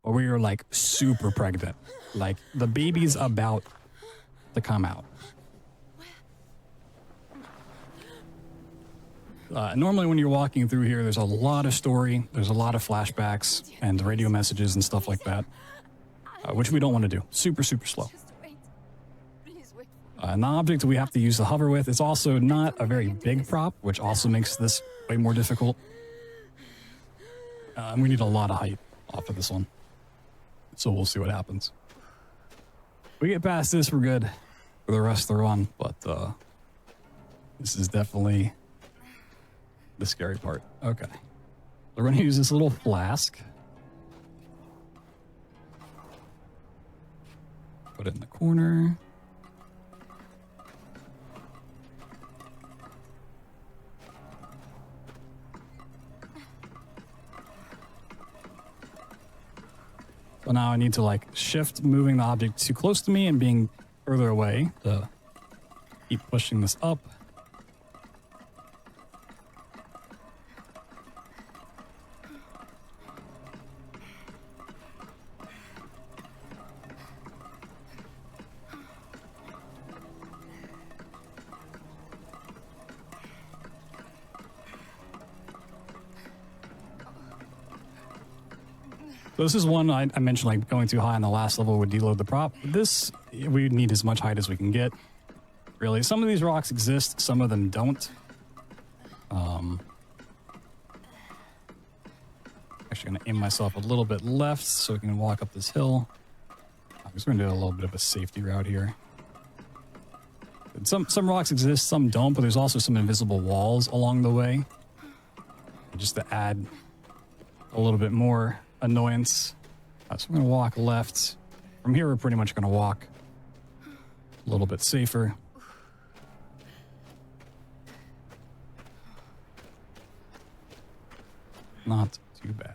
But we are like super pregnant. Like the baby's about to come out. Normally when you're walking through here, there's a lot of story. There's a lot of flashbacks and radio messages and stuff like that. Which we don't want to do. Super, super slow. An object we have to use the hover with. It's also not a very big prop, which also makes this way more difficult. And we need a lot of height off of this one. So we'll see what happens. If we get past this, we're good for the rest of the run. But this is definitely the scary part. Okay. We're going to use this little flask. Put it in the corner. So now I need to like shift moving the object too close to me and being further away to keep pushing this up. So this is one I mentioned, like going too high on the last level would deload the prop. This, we need as much height as we can get. Really, some of these rocks exist, some of them don't. Actually gonna aim myself a little bit left so we can walk up this hill. I'm just gonna do a little bit of a safety route here. Some rocks exist, some don't, but there's also some invisible walls along the way. Just to add a little bit more annoyance. So we're going to walk left. From here, we're pretty much going to walk a little bit safer. Not too bad.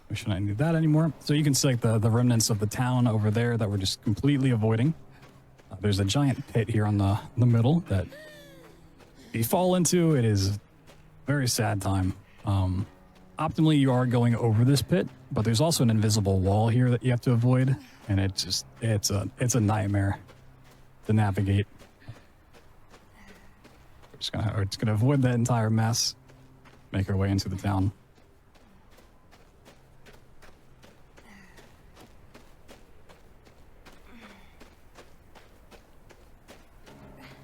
We shouldn't do that anymore. So you can see like the remnants of the town over there that we're just completely avoiding. There's a giant pit here on the middle that if you fall into, it is a very sad time. Optimally, you are going over this pit, but there's also an invisible wall here that you have to avoid, and it's a nightmare to navigate. We're just gonna avoid that entire mess, make our way into the town.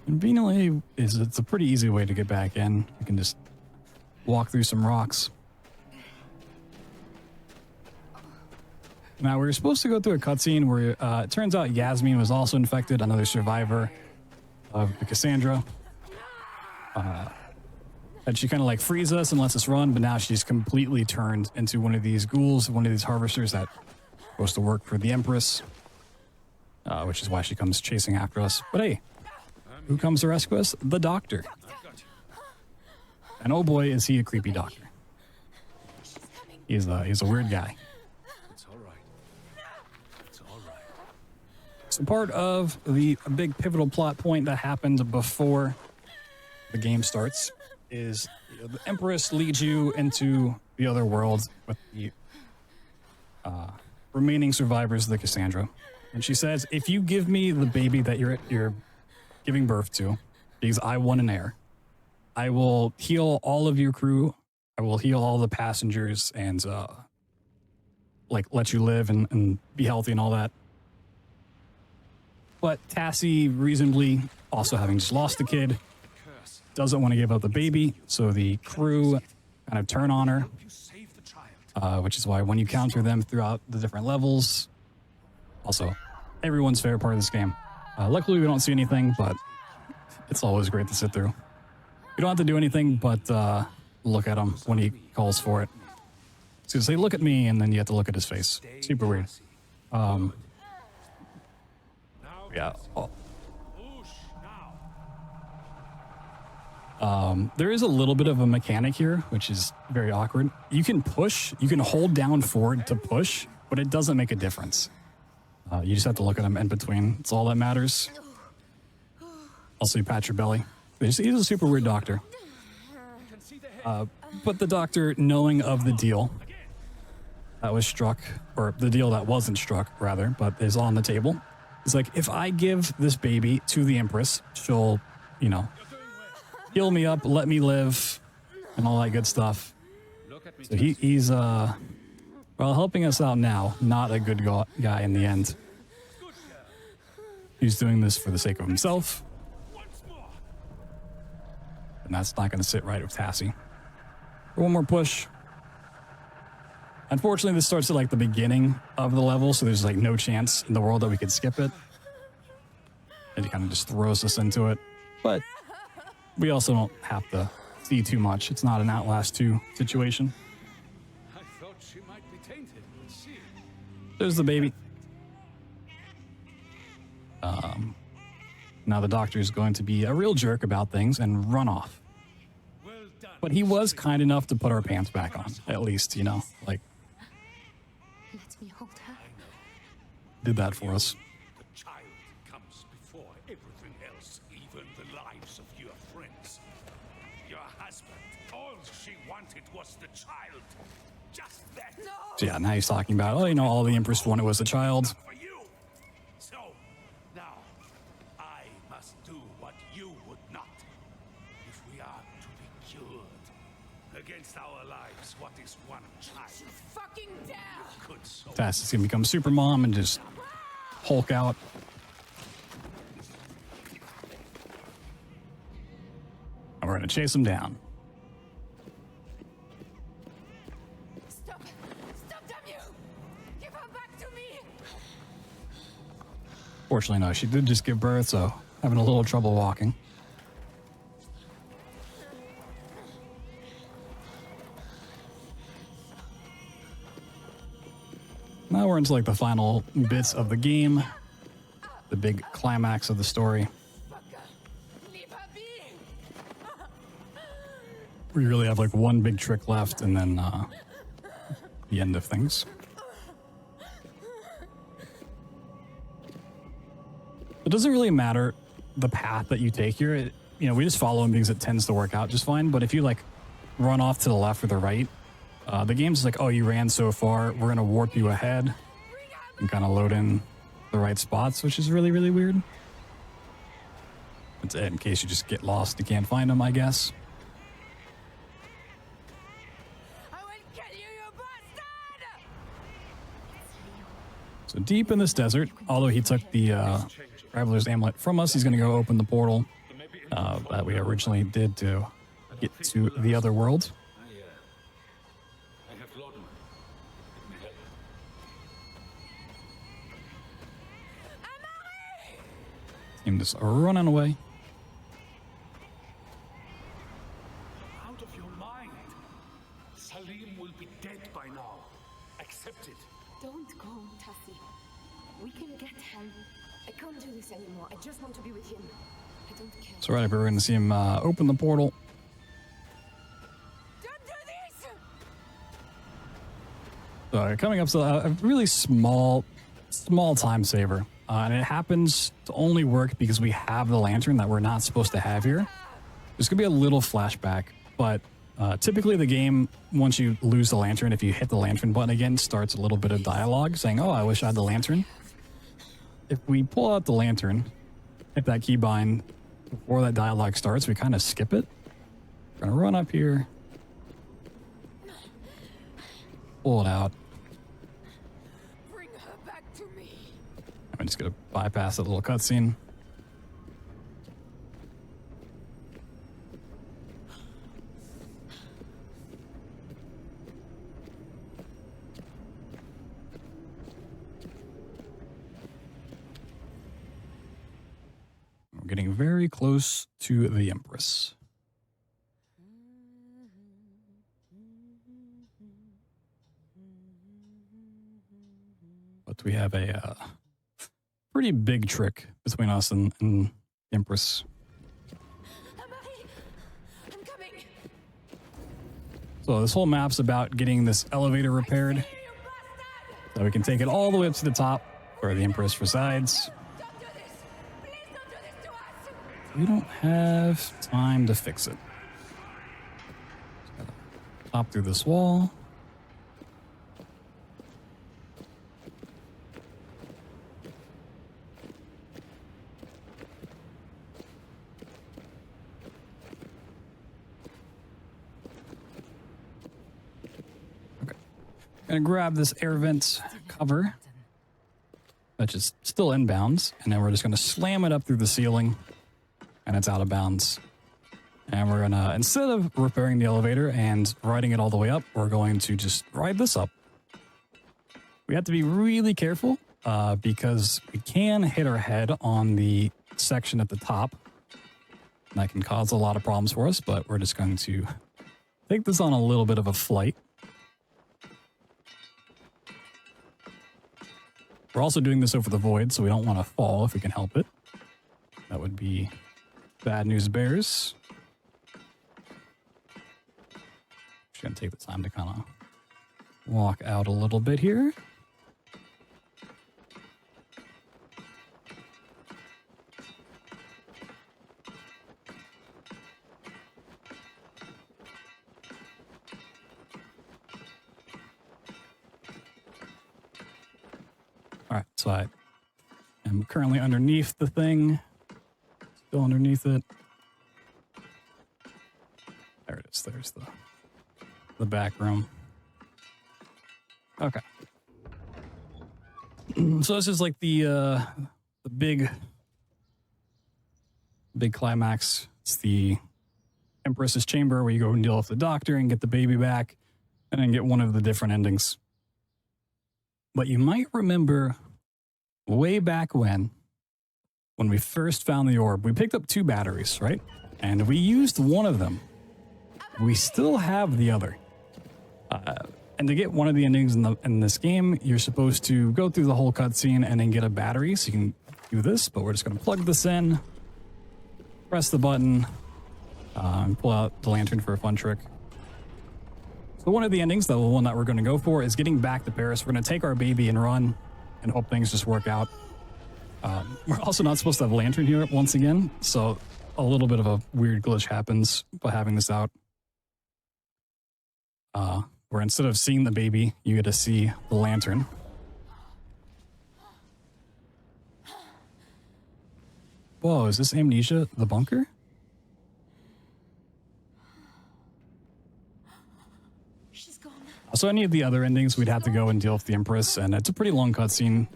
Conveniently, it's a pretty easy way to get back in. You can just walk through some rocks. Now, we were supposed to go through a cutscene where it turns out Yasmin was also infected, another survivor of the Cassandra. And she kind of like frees us and lets us run, but now she's completely turned into one of these ghouls, one of these harvesters that supposed to work for the Empress, which is why she comes chasing after us. But hey, who comes to rescue us? The Doctor. And oh boy, is he a creepy doctor. He's a weird guy. It's all right. It's all right. So part of the big pivotal plot point that happened before the game starts is the Empress leads you into the other world with the remaining survivors of the Cassandra. And she says, if you give me the baby that you're giving birth to, because I want an heir, I will heal all of your crew. I will heal all the passengers and like let you live and be healthy and all that. But Tassie, reasonably, also having just lost the kid, doesn't want to give up the baby, so the crew kind of turn on her, which is why when you counter them throughout the different levels, also everyone's favorite part of this game. Luckily, we don't see anything, but it's always great to sit through. You don't have to do anything but look at him when he calls for it. So you say, look at me, and then you have to look at his face. Super weird. Yeah. There is a little bit of a mechanic here, which is very awkward. You can push, you can hold down forward to push, but it doesn't make a difference. You just have to look at him in between. It's all that matters. Also, you pat your belly. He's a super weird doctor. But the doctor, knowing of the deal that was struck, or the deal that wasn't struck, rather, but is on the table, is like, if I give this baby to the Empress, she'll, you know, heal me up, let me live, and all that good stuff. So he's well, helping us out now, not a good guy in the end. He's doing this for the sake of himself. And that's not going to sit right with Tassie. One more push. Unfortunately, this starts at like the beginning of the level, so there's like no chance in the world that we could skip it. And it kind of just throws us into it. But we also don't have to see too much. It's not an Outlast 2 situation. I thought she might be tainted. See. There's the baby. Now the doctor is going to be a real jerk about things and run off. Well done. But he was kind enough to put our pants back on, at least, you know, like, Let me hold her. did that for us. The child comes before everything else, even the lives of your friends. Your husband, all she wanted was the child. Just that. No! So yeah, now he's talking about, oh, you know, all the Empress wanted was a child. For you. So, now, I must do what you would not. If we are to be cured against our lives, what is one child? Fucking dare! Could so Tess is going to become super mom and just Hulk out. And we're going to chase him down. Stop! Stop, damn you! Give her back to me! Fortunately, no, she did just give birth, so having a little trouble walking. Now we're into like the final bits of the game, the big climax of the story. Leave her be! We really have like one big trick left and then the end of things. It doesn't really matter the path that you take here. You know, we just follow him because it tends to work out just fine. But if you like run off to the left or the right, the game's like, oh, you ran so far, we're going to warp you ahead and kind of load in the right spots, which is really, really weird. It's in case you just get lost, you can't find them, I guess. I will kill you, you bastard! So deep in this desert, although he took the Traveler's Amulet from us, he's going to go open the portal that we originally did to get to the other world. I have Lord. Let me help. Him just running away. Out of your mind. Salim will be dead by now. Accept it. Don't go, Tassie. We can get help. I can't do this anymore. I just want to be with him. I don't care. So right up here, we're going to see him open the portal. Don't do this! So coming up to a really small time saver. And it happens to only work because we have the lantern that we're not supposed to have here. There's going to be a little flashback, but typically the game, once you lose the lantern, if you hit the lantern button again, starts a little bit of dialogue saying, oh, I wish I had the lantern. If we pull out the lantern, hit that keybind before that dialogue starts, we kind of skip it. We're going to run up here, pull it out. Bring her back to me. I'm just going to bypass that little cutscene. We're getting very close to the Empress. But we have a pretty big trick between us and Empress. Amari! I'm coming! So this whole map's about getting this elevator repaired You bastard! so we can take it all the way up to the top where the Empress resides. Don't do this! Please don't do this to us! We don't have time to fix it. Just gotta hop through this wall. Okay. Gonna grab this air vent cover, which is still in bounds, and then we're just gonna slam it up through the ceiling, and it's out of bounds. And we're gonna, instead of repairing the elevator and riding it all the way up, we're going to just ride this up. We have to be really careful because we can hit our head on the section at the top. And that can cause a lot of problems for us, but we're just going to take this on a little bit of a flight. We're also doing this over the void, so we don't want to fall if we can help it. That would be bad news bears. Just gonna take the time to kind of walk out a little bit here. All right, so I am currently underneath the thing. Still underneath it. There it is. There's the back room. Okay. So this is like the big climax. It's the Empress's chamber where you go and deal with the doctor and get the baby back, and then get one of the different endings. But you might remember way back when we first found the orb, we picked up 2 batteries, right? And we used one of them. We still have the other. And to get one of the endings in this game, you're supposed to go through the whole cutscene and then get a battery. So you can do this, but we're just going to plug this in, press the button, and pull out the lantern for a fun trick. So one of the endings, the one that we're going to go for, is getting back to Paris. We're going to take our baby and run and hope things just work out. We're also not supposed to have a lantern here once again, so a little bit of a weird glitch happens by having this out. Where instead of seeing the baby, you get to see the lantern. Whoa, is this Amnesia the bunker? She's gone. So any of the other endings, we'd have to go and deal with the Empress, and it's a pretty long cutscene,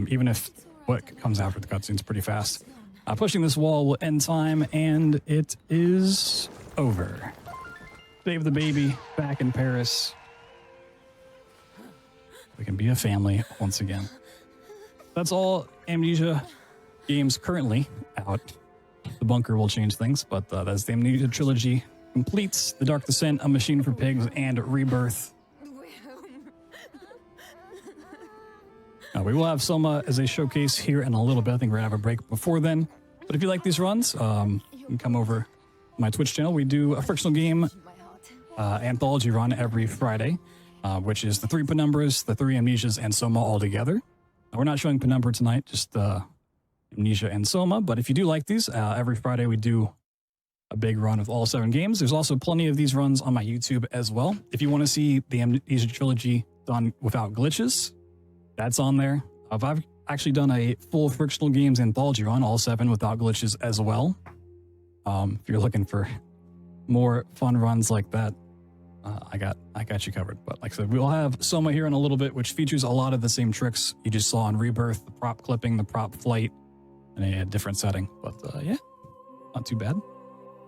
even if what comes after the cutscene is pretty fast. Pushing this wall will end time, and it is over. Save the baby, back in Paris. We can be a family once again. That's all Amnesia games currently out. The bunker will change things, but that's the Amnesia Trilogy completes The Dark Descent, A Machine for Pigs, and Rebirth. We will have Soma as a showcase here in a little bit. I think we're going to have a break before then. But if you like these runs, you can come over to my Twitch channel. We do a frictional game anthology run every Friday, which is the 3 Penumbras, the 3 Amnesias, and Soma all together. We're not showing Penumbra tonight, just Amnesia and Soma. But if you do like these, every Friday we do a big run of all 7 games. There's also plenty of these runs on my YouTube as well. If you want to see the Amnesia Trilogy done without glitches, that's on there. I've actually done a full frictional games anthology run, all 7 without glitches as well. If you're looking for more fun runs like that, I got you covered. But like I said, we'll have Soma here in a little bit, which features a lot of the same tricks you just saw in Rebirth, the prop clipping, the prop flight, in a different setting. But yeah, not too bad.